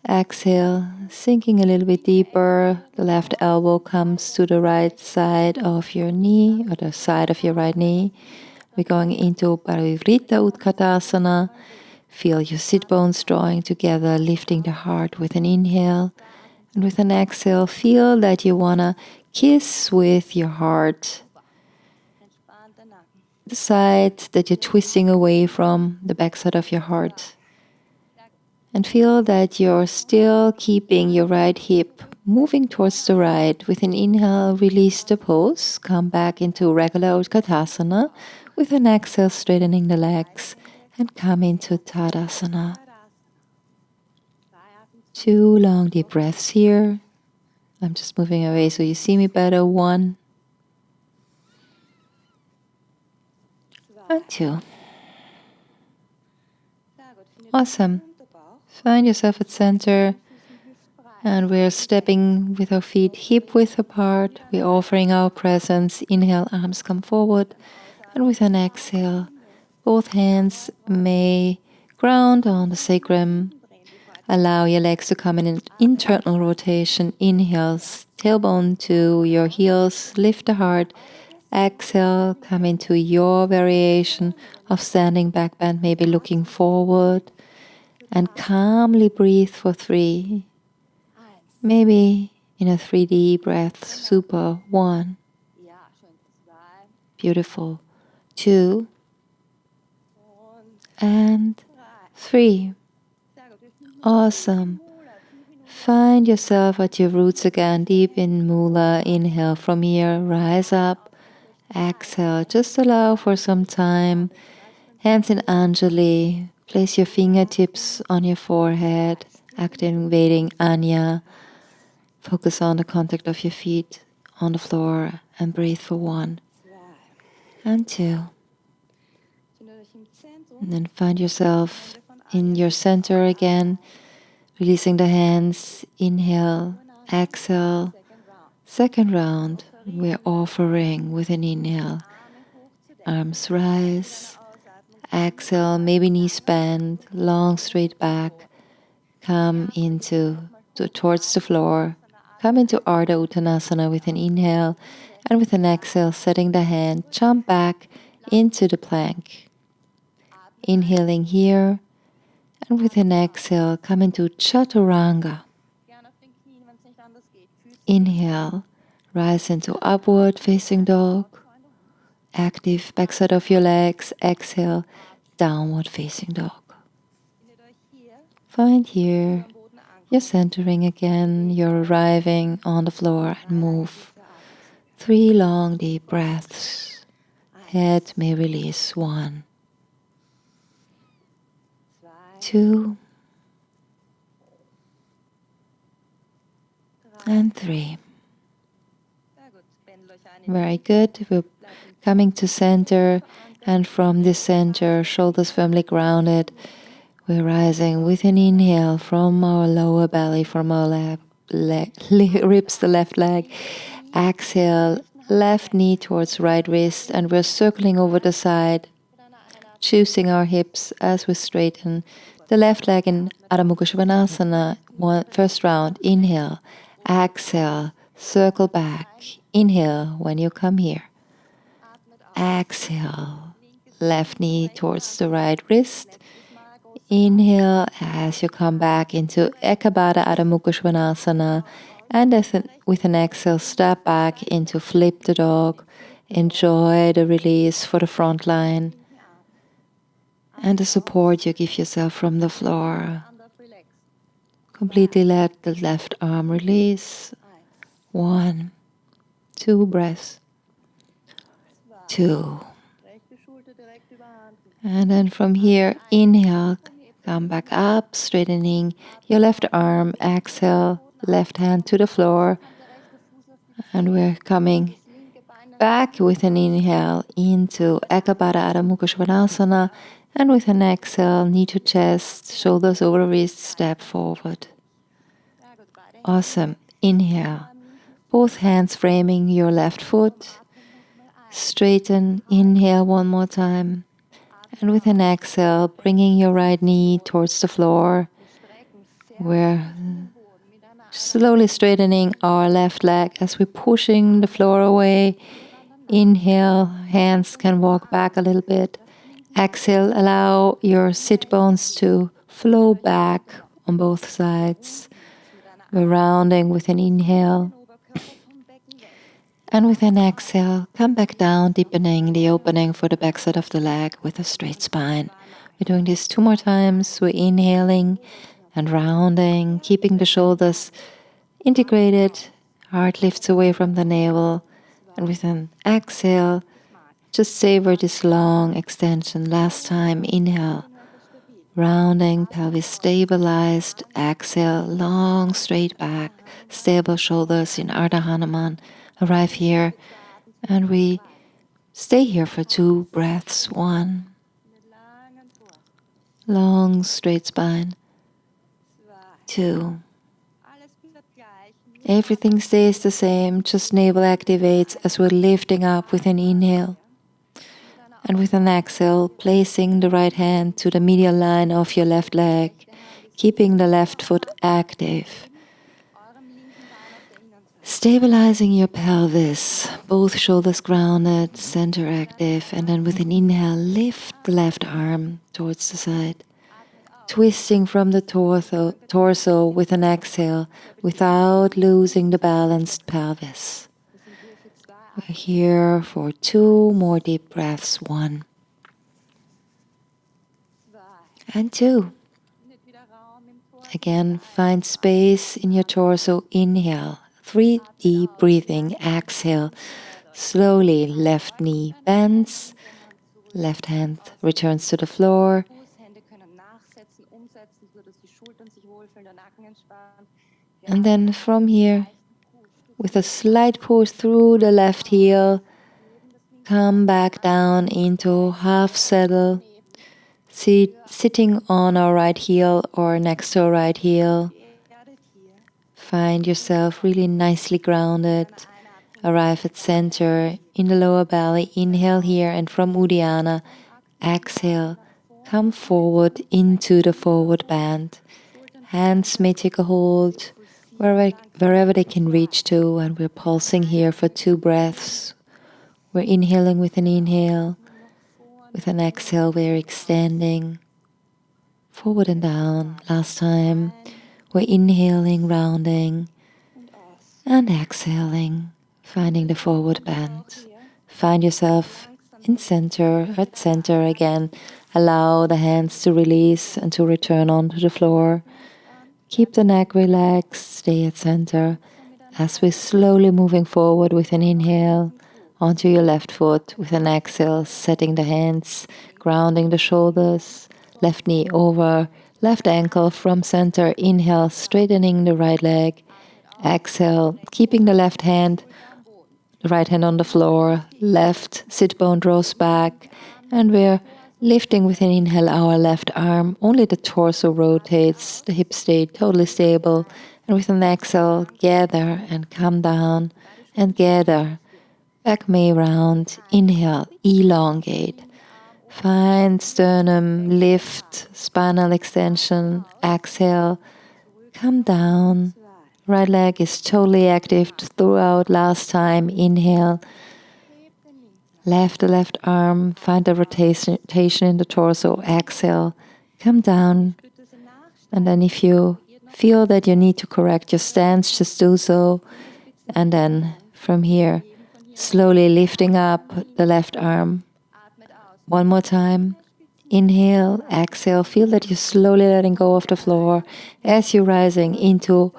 Exhale, sinking a little bit deeper. The left elbow comes to the right side of your knee or the side of your right knee. We're going into Parivrita Utkatasana. Feel your sit bones drawing together, lifting the heart with an inhale. And with an exhale, feel that you want to kiss with your heart the side that you're twisting away from, the backside of your heart. And feel that you're still keeping your right hip moving towards the right. With an inhale, release the pose. Come back into regular Utkatasana. With an exhale, straightening the legs. And come into Tadasana. 2 long deep breaths here. I'm just moving away so you see me better. 1 and 2. Awesome. Find yourself at center. And we're stepping with our feet hip width apart. We're offering our presence. Inhale, arms come forward. And with an exhale, both hands may ground on the sacrum. Allow your legs to come in an internal rotation. Inhale, tailbone to your heels. Lift the heart. Exhale, come into your variation of standing backbend, maybe looking forward, and calmly breathe for 3. Maybe in a 3D breath, super. 1, beautiful. 2, and 3. Awesome. Find yourself at your roots again, deep in Mula. Inhale from here, rise up. Exhale, just allow for some time. Hands in Anjali. Place your fingertips on your forehead, activating Anya. Focus on the contact of your feet on the floor and breathe for 1 and 2. And then find yourself in your center again, releasing the hands. Inhale, exhale. Second round, we're offering with an inhale. Arms rise. Exhale, maybe knees bend, long straight back. Come towards the floor. Come into Ardha Uttanasana with an inhale, and with an exhale, setting the hand, jump back into the plank. Inhaling here, and with an exhale, come into Chaturanga. Inhale, rise into upward facing dog. Active backside of your legs. Exhale, downward facing dog. Find here, you're centering again, you're arriving on the floor and move. 3 long deep breaths. Head may release. 1, 2, and 3. Very good. We're coming to center, and from this center, shoulders firmly grounded. We're rising with an inhale from our lower belly, from our ribs, the left leg. Exhale, left knee towards right wrist, and we're circling over the side, choosing our hips as we straighten the left leg in Adho Mukha Svanasana. First round, inhale, exhale, circle back. Inhale when you come here. Exhale, left knee towards the right wrist. Inhale as you come back into Ekabada Adho Mukha Svanasana, and with an exhale, step back into flip the dog. Enjoy the release for the front line and the support you give yourself from the floor. Completely let the left arm release. 1, 2 breaths. 2. And then from here, inhale, come back up, straightening your left arm. Exhale, left hand to the floor. And we're coming back with an inhale into Ekabada Adho Mukha Svanasana. And with an exhale, knee to chest, shoulders over wrist, step forward. Awesome. Inhale. Both hands framing your left foot. Straighten. Inhale 1 more time. And with an exhale, bringing your right knee towards the floor. We're slowly straightening our left leg as we're pushing the floor away. Inhale, hands can walk back a little bit. Exhale, allow your sit bones to flow back on both sides. We're rounding with an inhale. And with an exhale, come back down, deepening the opening for the backside of the leg with a straight spine. We're doing this 2 more times. We're inhaling and rounding, keeping the shoulders integrated. Heart lifts away from the navel. And with an exhale, just savor this long extension. Last time, inhale. Rounding, pelvis stabilized. Exhale, long straight back, stable shoulders in Ardha Hanuman. Arrive here, and we stay here for 2 breaths. 1, long straight spine. 2, everything stays the same, just navel activates as we're lifting up with an inhale. And with an exhale, placing the right hand to the medial line of your left leg, keeping the left foot active. Stabilizing your pelvis, both shoulders grounded, center active, and then with an inhale, lift the left arm towards the side. Twisting from the torso with an exhale without losing the balanced pelvis. We're here for 2 more deep breaths. 1 and 2. Again, find space in your torso. Inhale, 3 deep breathing. Exhale, slowly left knee bends, left hand returns to the floor. And then from here, with a slight push through the left heel, come back down into half saddle, sitting on our right heel or next to our right heel. Find yourself really nicely grounded. Arrive at center in the lower belly. Inhale here, and from Uddiyana, exhale, come forward into the forward bend. Hands may take a hold wherever they can reach to, and we're pulsing here for 2 breaths. We're inhaling with an inhale. With an exhale, we're extending forward and down. Last time, we're inhaling, rounding, and exhaling, finding the forward bend. Find yourself in center, at center again. Allow the hands to release and to return onto the floor. Keep the neck relaxed, stay at center. As we're slowly moving forward with an inhale onto your left foot, with an exhale, setting the hands, grounding the shoulders, left knee over, left ankle from center. Inhale, straightening the right leg. Exhale, keeping the right hand on the floor, left sit bone draws back, and we're lifting with an inhale our left arm. Only the torso rotates, the hips stay totally stable, and with an exhale, gather and come down and gather. Back may round, inhale, elongate. Find sternum, lift, spinal extension, exhale, come down. Right leg is totally active throughout. Last time, inhale. The left arm, find the rotation in the torso. Exhale, come down. And then if you feel that you need to correct your stance, just do so. And then from here, slowly lifting up the left arm. One more time. Inhale, exhale. Feel that you're slowly letting go of the floor as you're rising into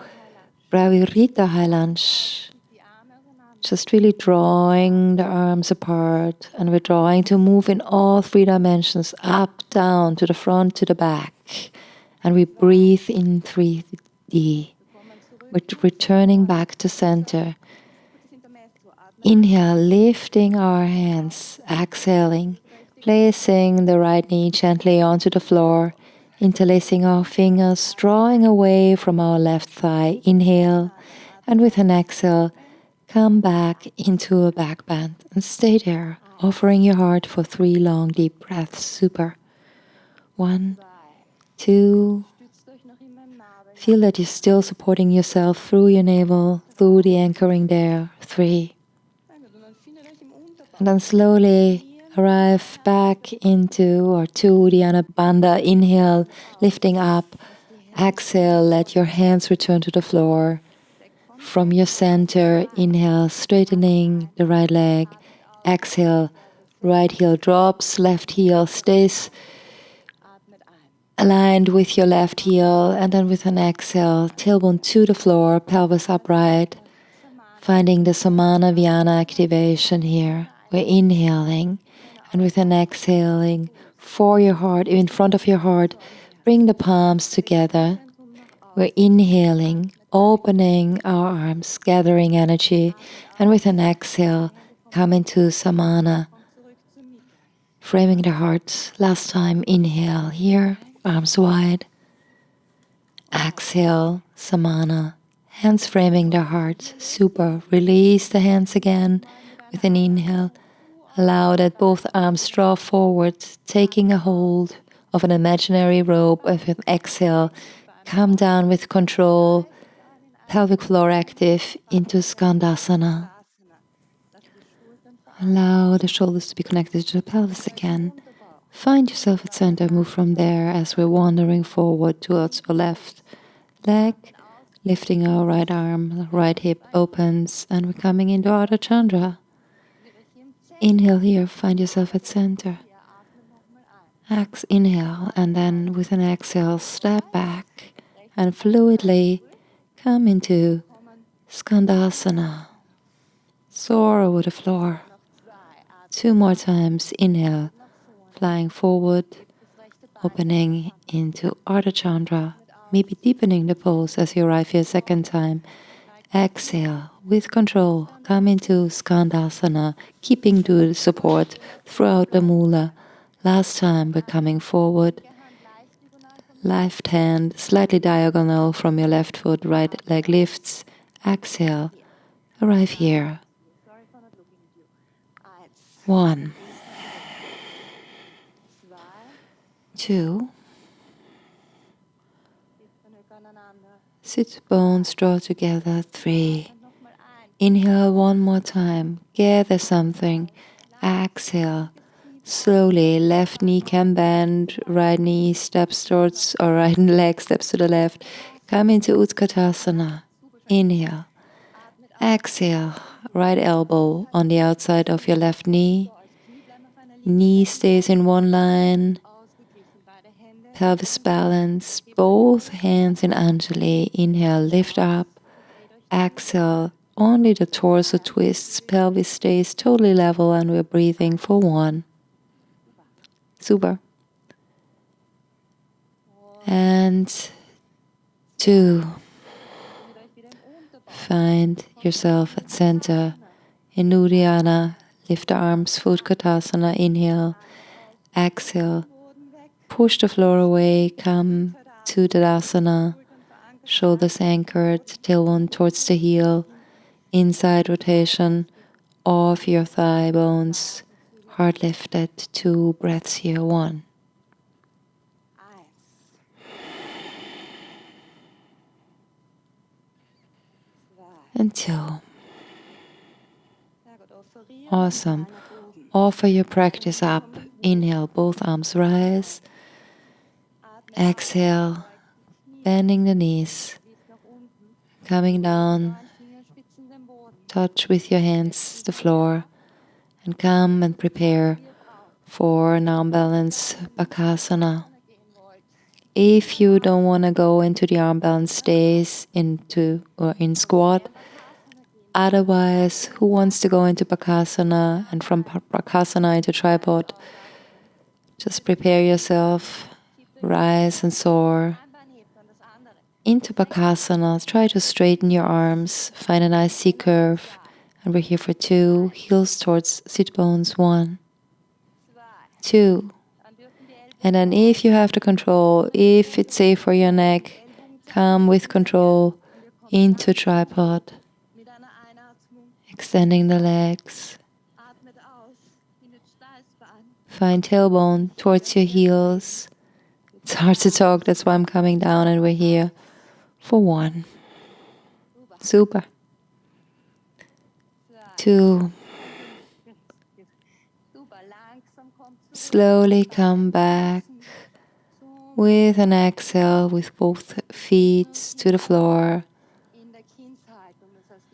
Breathwork high lunge. Just really drawing the arms apart, and we're drawing to move in all 3 dimensions, up, down, to the front, to the back. And we breathe in 3D. We're returning back to center. Inhale, lifting our hands, exhaling, placing the right knee gently onto the floor, interlacing our fingers, drawing away from our left thigh. Inhale, and with an exhale, come back into a back bend and stay there, offering your heart for 3 long deep breaths. Super. 1, 2. Feel that you're still supporting yourself through your navel, through the anchoring there. 3. And then slowly arrive back into or to Uddiyana Bandha. Inhale, lifting up. Exhale, let your hands return to the floor. From your center, inhale, straightening the right leg. Exhale, right heel drops, left heel stays aligned with your left heel. And then with an exhale, tailbone to the floor, pelvis upright. Finding the Samana Vyana activation here. We're inhaling, and with an exhaling for your heart, in front of your heart, bring the palms together. We're inhaling, opening our arms, gathering energy, and with an exhale, come into Samana, framing the heart. Last time, inhale here, arms wide. Exhale, Samana, hands framing the heart. Super. Release the hands again with an inhale. Allow that both arms draw forward, taking a hold of an imaginary rope. With an exhale, come down with control. pelvic floor active into skandasana. Allow the shoulders to be connected to the pelvis again. Find yourself at center, move from there as we're wandering forward towards our left leg, lifting our right arm, right hip opens, and we're coming into Ardha Chandra. Inhale here, find yourself at center. Inhale, and then with an exhale, step back and fluidly come into skandasana. Soar over the floor. 2 more times. Inhale, flying forward, opening into Ardha Chandra, maybe deepening the pose as you arrive here a second time. Exhale, with control, come into skandasana, keeping the support throughout the mula. Last time, we're coming forward. Left hand slightly diagonal from your left foot, right leg lifts. Exhale, arrive here. 1, 2. Sit bones draw together. 3. Inhale 1 more time. Gather something. Exhale. Slowly, left knee can bend, right knee steps towards, or right leg steps to the left. Come into Utkatasana. Inhale. Exhale. Right elbow on the outside of your left knee. Knee stays in one line. Pelvis balance. Both hands in Anjali. Inhale, lift up. Exhale. Only the torso twists. Pelvis stays totally level, and we're breathing for 1. Super. And 2. Find yourself at center in Uddiyana. Lift the arms, Utkatasana. Inhale. Exhale. Push the floor away. Come to Tadasana. Shoulders anchored, tailbone towards the heel. Inside rotation of your thigh bones. Heart lifted. 2 breaths here. 1. And 2. Awesome. Offer your practice up. Inhale, both arms rise. Exhale, bending the knees. Coming down. Touch with your hands the floor. And come and prepare for an armbalance Bakasana. If you don't want to go into the armbalance, stays into or in squat. Otherwise, who wants to go into Bakasana and from Bakasana into tripod? Just prepare yourself, rise and soar. Into Bakasana, try to straighten your arms, find a nice C curve, and we're here for 2, heels towards sit bones. 1, 2. And then if you have the control, if it's safe for your neck, come with control into tripod. Extending the legs. Find tailbone towards your heels. It's hard to talk, that's why I'm coming down, and we're here for 1. Super. 2. Slowly come back with an exhale with both feet to the floor.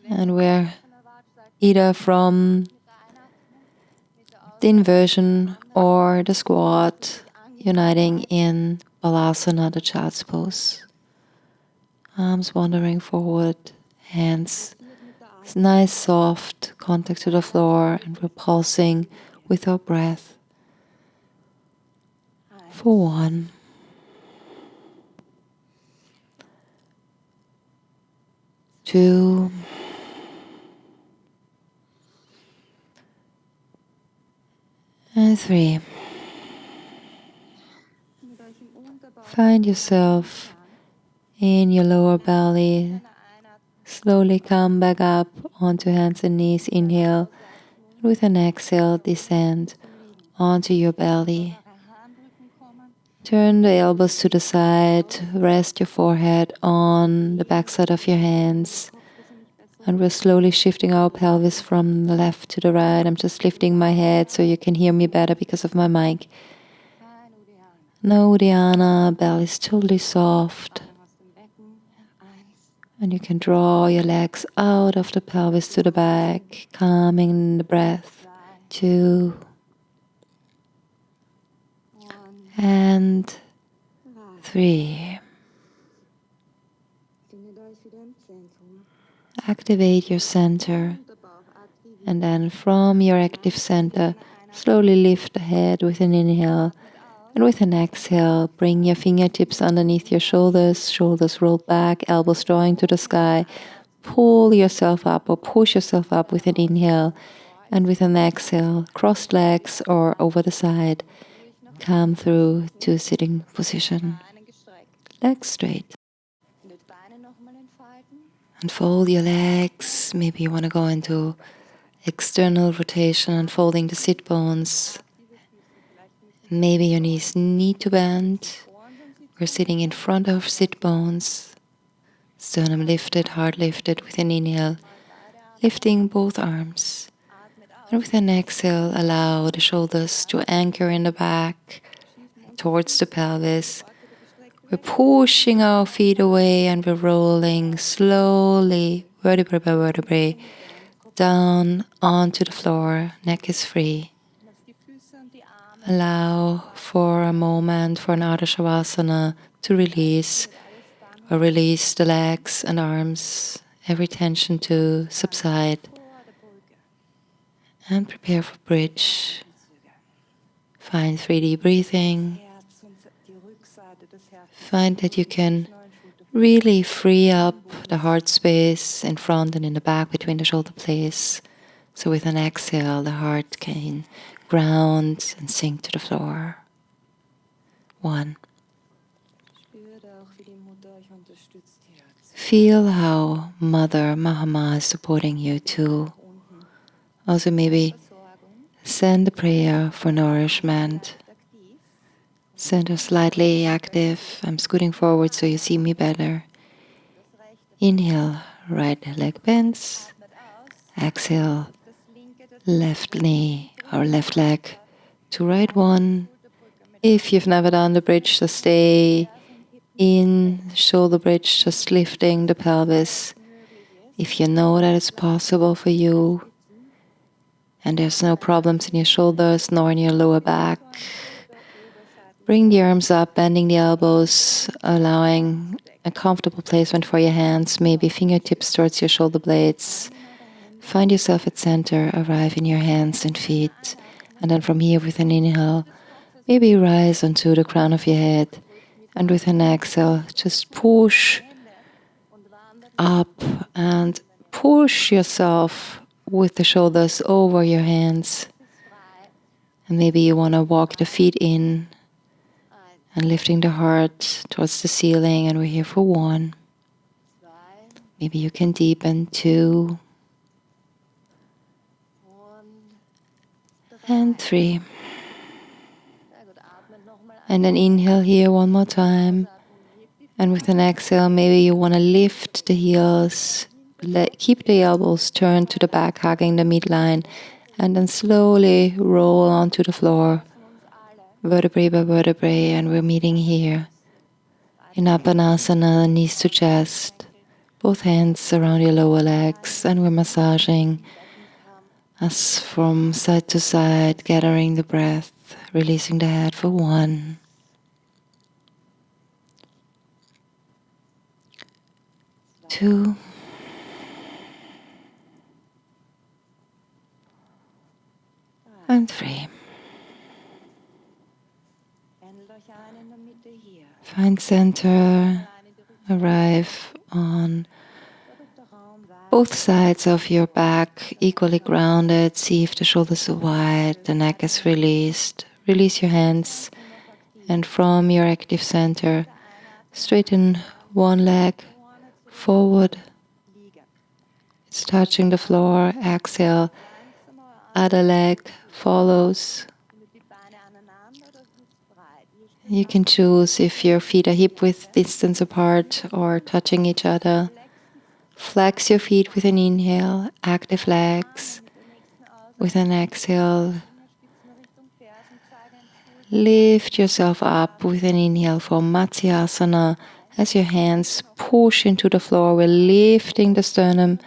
And we're either from the inversion or the squat, uniting in Balasana, the child's pose. Arms wandering forward, hands nice soft contact to the floor, and we're pulsing with our breath for 1. 2. And 3. Find yourself in your lower belly. Slowly come back up onto hands and knees. Inhale. With an exhale, descend onto your belly. Turn the elbows to the side, rest your forehead on the backside of your hands. And we're slowly shifting our pelvis from the left to the right. I'm just lifting my head so you can hear me better because of my mic. No Uddiyana, belly is totally soft. And you can draw your legs out of the pelvis to the back, calming the breath. 2 and 3. Activate your center, and then from your active center, slowly lift the head with an inhale, and with an exhale, bring your fingertips underneath your shoulders, shoulders rolled back, elbows drawing to the sky. Pull yourself up or push yourself up with an inhale, and with an exhale, crossed legs or over the side, come through to sitting position. Legs straight. And fold your legs. Maybe you want to go into external rotation and folding the sit bones. Maybe your knees need to bend. We're sitting in front of sit bones. Sternum lifted, heart lifted with an inhale. Lifting both arms. And with an exhale, allow the shoulders to anchor in the back towards the pelvis. We're pushing our feet away and we're rolling slowly, vertebrae by vertebrae, down onto the floor. Neck is free. Allow for a moment for an Ardha Shavasana to release, or release the legs and arms, every tension to subside. And prepare for bridge. Find 3D breathing. Find that you can really free up the heart space in front and in the back between the shoulder blades. So with an exhale, the heart can ground and sink to the floor. 1. Feel how Mother Mahama is supporting you too. Also maybe send a prayer for nourishment. Center slightly active. I'm scooting forward so you see me better. Inhale, right leg bends. Exhale, left knee or left leg to right one. If you've never done the bridge, just stay in shoulder bridge, just lifting the pelvis. If you know that it's possible for you and there's no problems in your shoulders nor in your lower back, bring the arms up, bending the elbows, allowing a comfortable placement for your hands, maybe fingertips towards your shoulder blades. Find yourself at center, arrive in your hands and feet, and then from here with an inhale, maybe rise onto the crown of your head, and with an exhale, just push up and push yourself with the shoulders over your hands. And maybe you want to walk the feet in and lifting the heart towards the ceiling, and we're here for 1. Maybe you can deepen 2 and 3. And then inhale here one more time. And with an exhale, maybe you want to lift the heels, keep the elbows turned to the back, hugging the midline, and then slowly roll onto the floor, vertebrae by vertebrae, and we're meeting here. In Upanasana, knees to chest, both hands around your lower legs, and we're massaging us from side to side, gathering the breath, releasing the head for 1. 2. And 3. Find center, arrive on both sides of your back, equally grounded. See if the shoulders are wide, the neck is released. Release your hands, and from your active center, straighten one leg forward. It's touching the floor. Exhale, other leg follows. You can choose if your feet are hip width distance apart or touching each other. Flex your feet with an inhale, active legs. With an exhale, lift yourself up with an inhale for Matsyasana. As your hands push into the floor, we're lifting the sternum.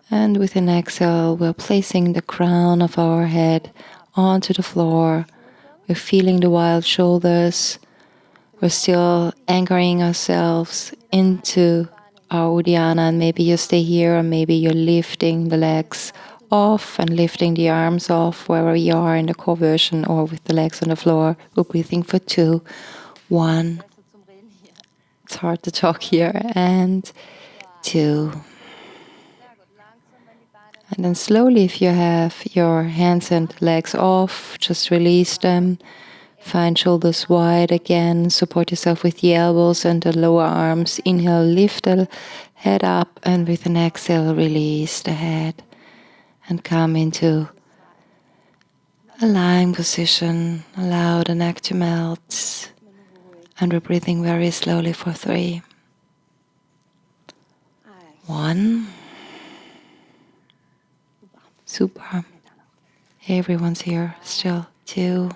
And with an exhale, we're placing the crown of our head onto the floor. We're feeling the wide shoulders. We're still anchoring ourselves into our Uddiyana, and maybe you stay here, or maybe you're lifting the legs off and lifting the arms off wherever you are in the core version or with the legs on the floor. We're breathing for 2, 1. It's hard to talk here. And 2. And then slowly, if you have your hands and legs off, just release them. Find shoulders wide again. Support yourself with the elbows and the lower arms. Inhale, lift the head up, and with an exhale, release the head. And come into a lying position. Allow the neck to melt. And we're breathing very slowly for 3. 1. Super. Everyone's here still. 2.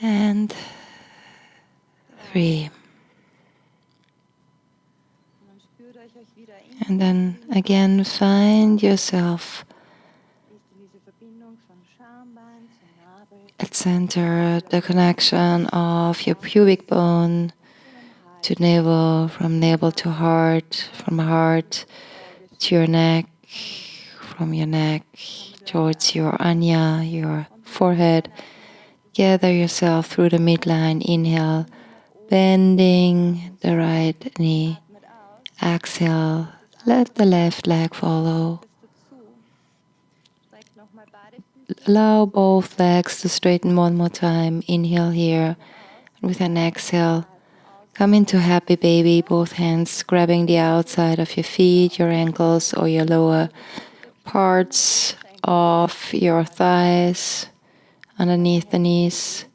And 3. And then again, find yourself at center, the connection of your pubic bone to navel, from navel to heart, from heart to your neck, from your neck towards your anya, your forehead. Gather yourself through the midline. Inhale, bending the right knee. Exhale, let the left leg follow. Allow both legs to straighten one more time. Inhale here. With an exhale, come into happy baby. Both hands grabbing the outside of your feet, your ankles, or your lower parts of your thighs, underneath the knees.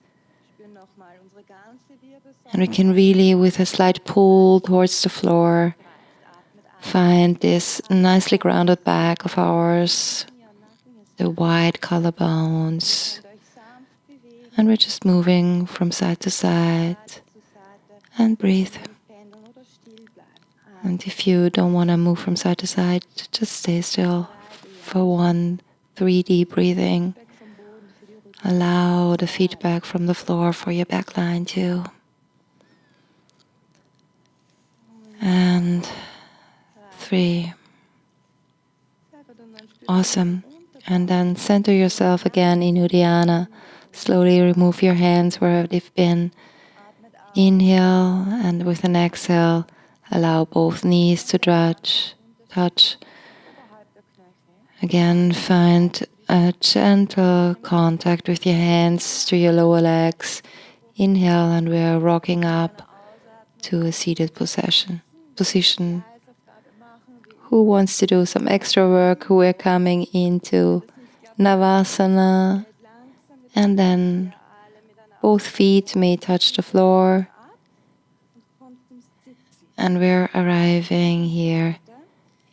And we can really, with a slight pull towards the floor, find this nicely grounded back of ours, the wide collarbones. And we're just moving from side to side and breathe. And if you don't want to move from side to side, just stay still for 1, 3D breathing. Allow the feedback from the floor for your back line too. And 3. Awesome. And then center yourself again in Uddiyana. Slowly remove your hands wherever they've been. Inhale, and with an exhale, allow both knees to touch. Again, find a gentle contact with your hands to your lower legs. Inhale, and we are rocking up to a seated position. Who wants to do some extra work? We're coming into Navasana, and then both feet may touch the floor, and we're arriving here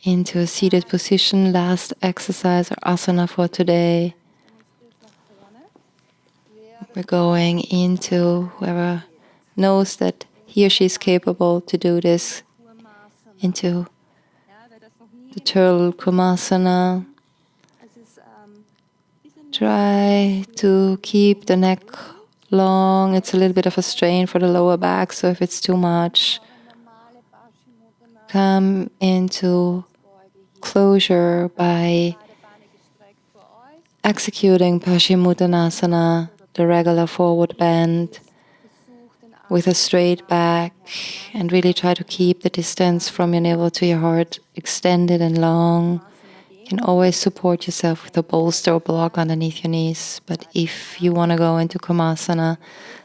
into a seated position. Last exercise or asana for today. We're going into whoever knows that he or she is capable to do this, into the turtle kurmasana. Try to keep the neck long. It's a little bit of a strain for the lower back, so if it's too much, come into closure by executing Paschimottanasana, the regular forward bend, with a straight back, and really try to keep the distance from your navel to your heart extended and long. You can always support yourself with a bolster or block underneath your knees, but if you want to go into kurmasana,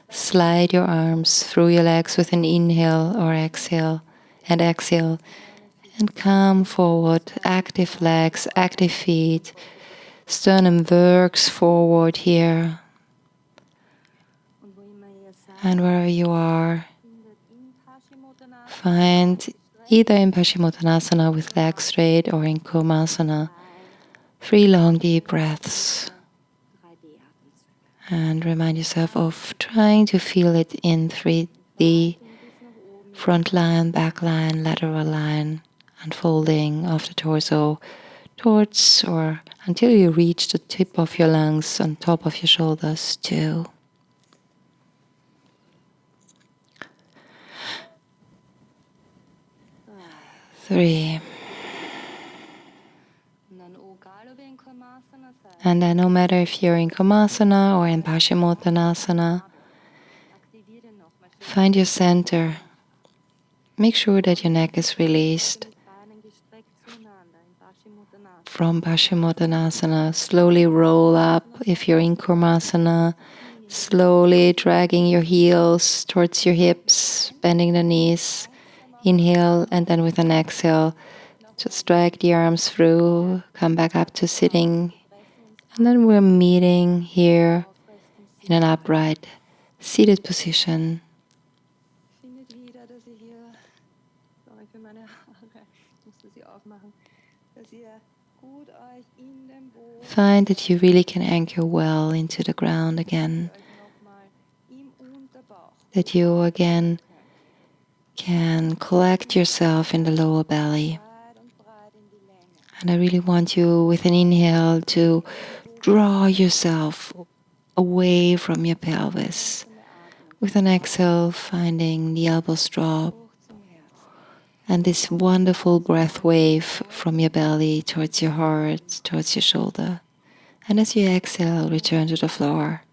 slide your arms through your legs with an inhale or exhale, and come forward. Active legs, active feet. sternum works forward here. And wherever you are, find either in Paschimottanasana with legs straight or in kurmasana 3 long deep breaths. And remind yourself of trying to feel it in 3D, front line, back line, lateral line, unfolding of the torso towards or until you reach the tip of your lungs on top of your shoulders. 2, 3. And then no matter if you're in kurmasana or in Paschimottanasana, find your center. Make sure that your neck is released. From Paschimottanasana, slowly roll up if you're in kurmasana, slowly dragging your heels towards your hips, bending the knees. Inhale, and then with an exhale, just drag the arms through, come back up to sitting. And then we're meeting here in an upright, seated position. Find that you really can anchor well into the ground again. That you again can collect yourself in the lower belly. And I really want you with an inhale to draw yourself away from your pelvis. With an exhale, finding the elbows drop. And this wonderful breath wave from your belly towards your heart, towards your shoulder. And as you exhale, return to the floor.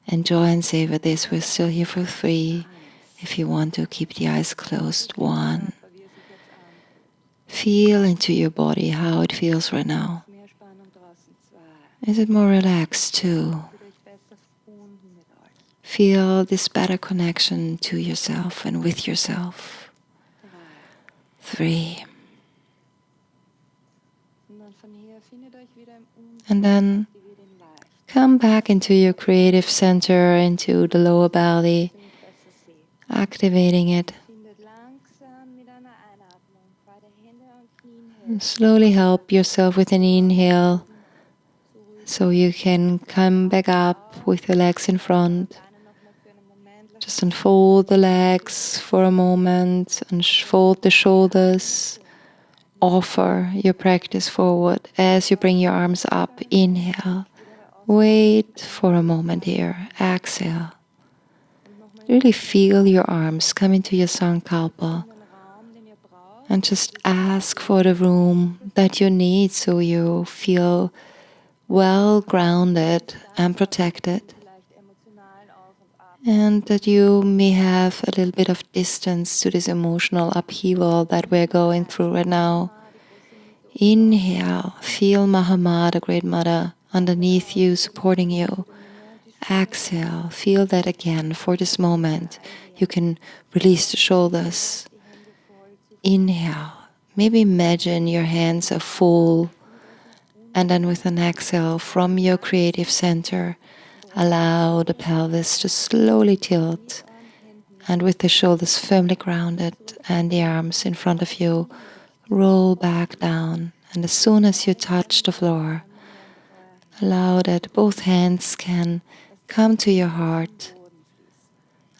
Enjoy and savor this. We're still here for 3. If you want to, keep the eyes closed. 1. Feel into your body how it feels right now. Is it more relaxed? 2. Feel this better connection to yourself and with yourself. 3. And then come back into your creative center, into the lower belly, activating it. And slowly help yourself with an inhale so you can come back up with your legs in front. Just unfold the legs for a moment, unfold the shoulders. Offer your practice forward as you bring your arms up. Inhale. Wait for a moment here. Exhale. Really feel your arms come into your sankalpa. And just ask for the room that you need so you feel well grounded and protected. And that you may have a little bit of distance to this emotional upheaval that we're going through right now. Inhale, feel Mahama, the Great Mother, underneath you, supporting you. Exhale, feel that again for this moment. You can release the shoulders. Inhale, maybe imagine your hands are full. And then with an exhale from your creative center, allow the pelvis to slowly tilt. And with the shoulders firmly grounded and the arms in front of you, roll back down. And as soon as you touch the floor, allow that both hands can come to your heart.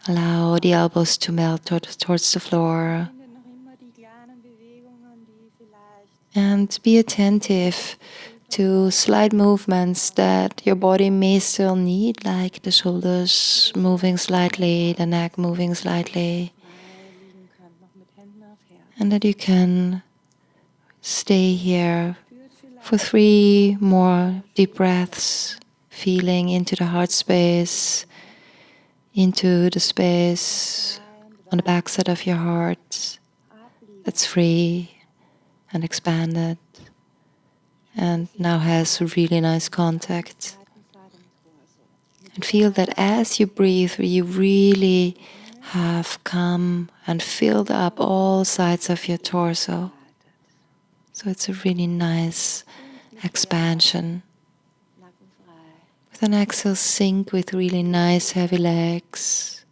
Allow the elbows to melt towards the floor. And be attentive to slight movements that your body may still need, like the shoulders moving slightly, the neck moving slightly. And that you can stay here for 3 more deep breaths, feeling into the heart space, into the space on the backside of your heart that's free and expanded and now has really nice contact. And feel that as you breathe, you really have come and filled up all sides of your torso. So it's a really nice expansion. With an exhale, sink with really nice heavy legs,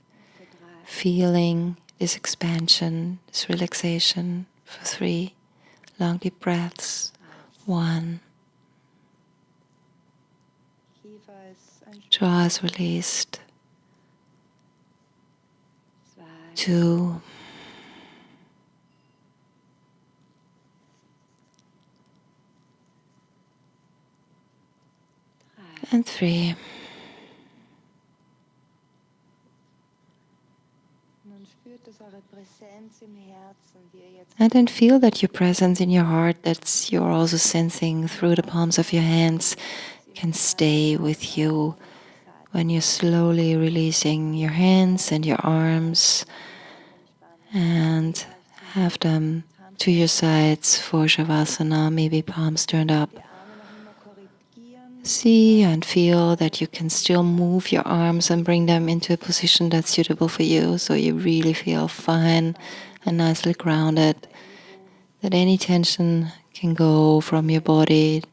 feeling this expansion, this relaxation for 3 long deep breaths. 1, jaw is released. 2, and 3. And then feel that your presence in your heart, that you're also sensing through the palms of your hands, can stay with you when you're slowly releasing your hands and your arms and have them to your sides for Savasana, maybe palms turned up. See and feel that you can still move your arms and bring them into a position that's suitable for you, so you really feel fine and nicely grounded, that any tension can go from your body,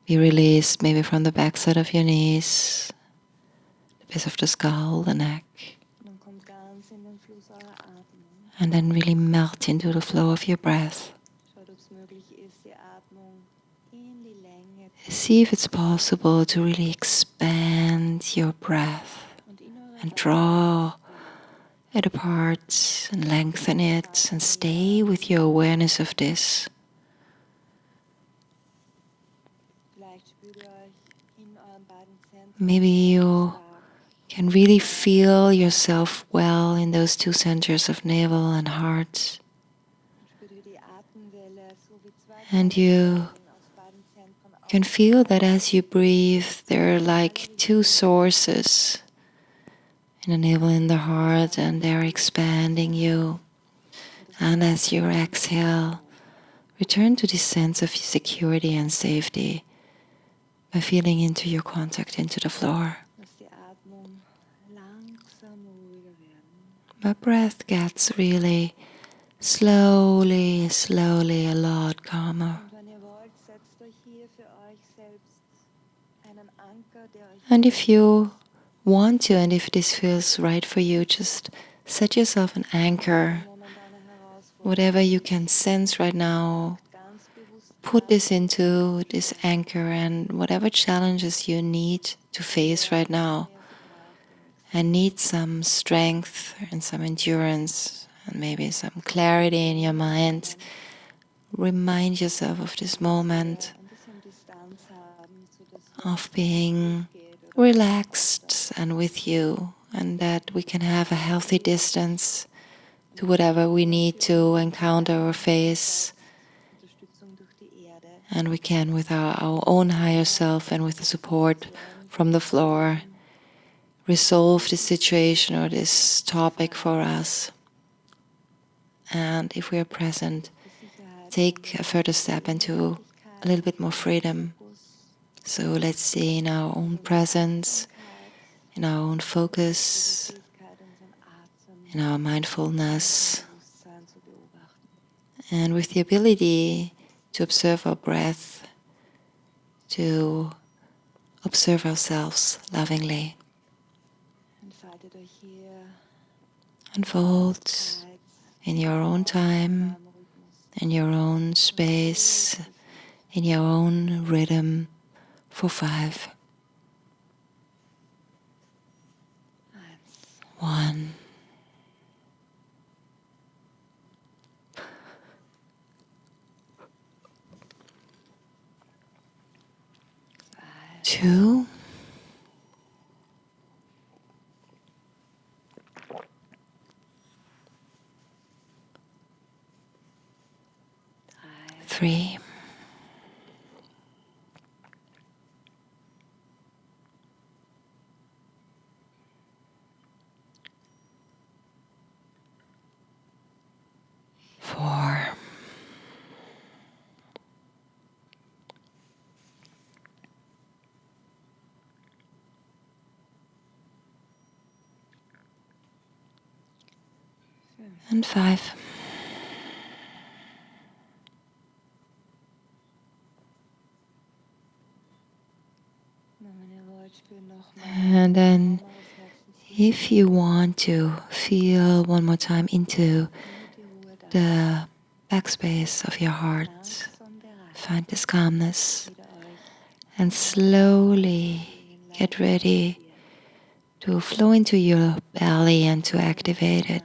be released maybe from the backside of your knees, the base of the skull, the neck, and then really melt into the flow of your breath. See if it's possible to really expand your breath and draw it apart and lengthen it and stay with your awareness of this. Maybe you can really feel yourself well in those 2 centers of navel and heart. And you can feel that as you breathe, there are like 2 sources in the navel and the heart, and they're expanding you. And as you exhale, return to this sense of security and safety by feeling into your contact into the floor. My breath gets really slowly a lot calmer. And if you want to, and if this feels right for you, just set yourself an anchor. Whatever you can sense right now, put this into this anchor, and whatever challenges you need to face right now and need some strength and some endurance and maybe some clarity in your mind, remind yourself of this moment of being relaxed and with you, and that we can have a healthy distance to whatever we need to encounter or face. And we can, with our own higher self and with the support from the floor, resolve this situation or this topic for us. And if we are present, take a further step into a little bit more freedom. So let's stay in our own presence, in our own focus, in our mindfulness, and with the ability to observe our breath, to observe ourselves lovingly. Unfold in your own time, in your own space, in your own rhythm for 5. 1. 2. 3. 4. 5. And then, if you want to, feel one more time into the backspace of your heart. Find this calmness and slowly get ready to flow into your belly and to activate it.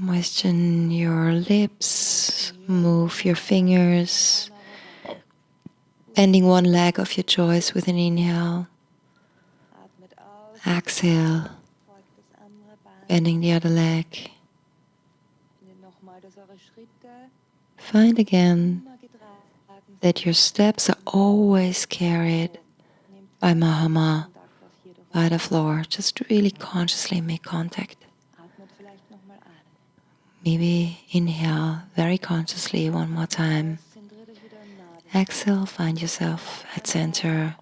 Moisten your lips, move your fingers, bending one leg of your choice with an inhale. Exhale, bending the other leg. Find again that your steps are always carried by Mahama, by the floor. Just really consciously make contact. Maybe inhale very consciously one more time. Exhale, find yourself at center.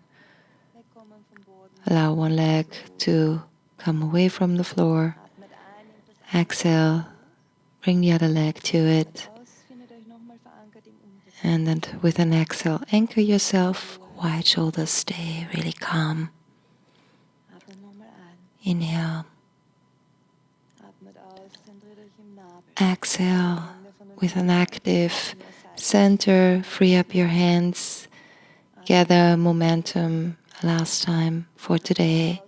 Allow one leg to come away from the floor. Exhale, bring the other leg to it. And then with an exhale, anchor yourself. Wide shoulders, stay really calm. Inhale. Exhale. With an active center, free up your hands. Gather momentum. Last time for today.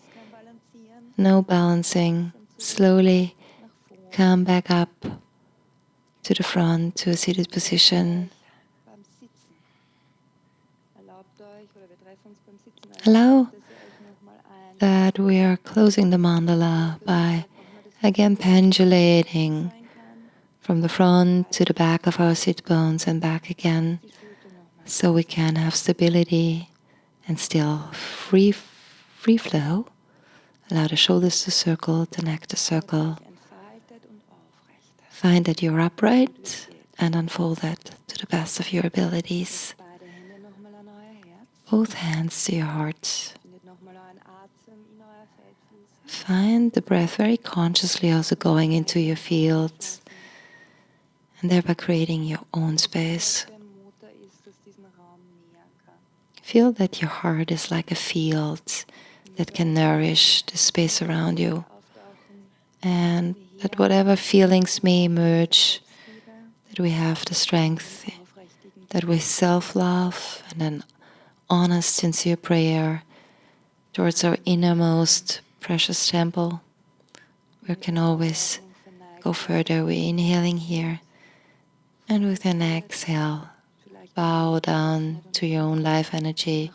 No balancing. Slowly come back up to the front to a seated position. Allow that we are closing the mandala by again pendulating from the front to the back of our sit bones and back again, so we can have stability and still free flow. Allow the shoulders to circle, the neck to circle. Find that you're upright and unfolded to the best of your abilities. Both hands to your heart. Find the breath very consciously also going into your fields and thereby creating your own space. Feel that your heart is like a field that can nourish the space around you, and that whatever feelings may emerge, that we have the strength, that with self-love and an honest, sincere prayer towards our innermost precious temple, we can always go further. We're inhaling here, and with an exhale, bow down to your own life energy,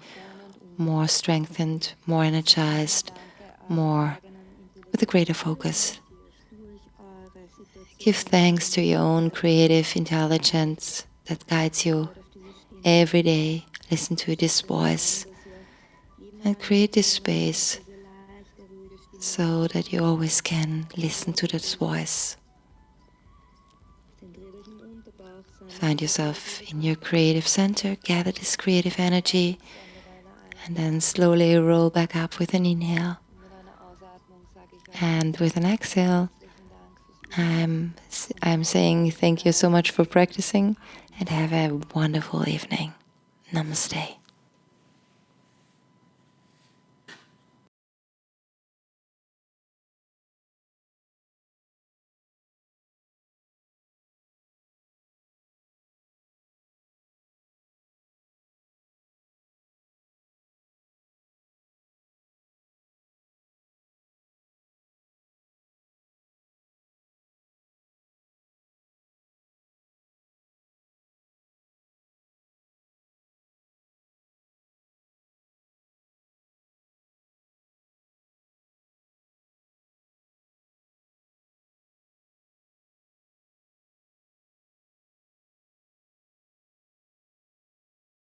more strengthened, more energized, more with a greater focus. Give thanks to your own creative intelligence that guides you every day. Listen to this voice and create this space so that you always can listen to this voice. Find yourself in your creative center, gather this creative energy, and then slowly roll back up with an inhale. And with an exhale, I'm saying thank you so much for practicing and have a wonderful evening. Namaste.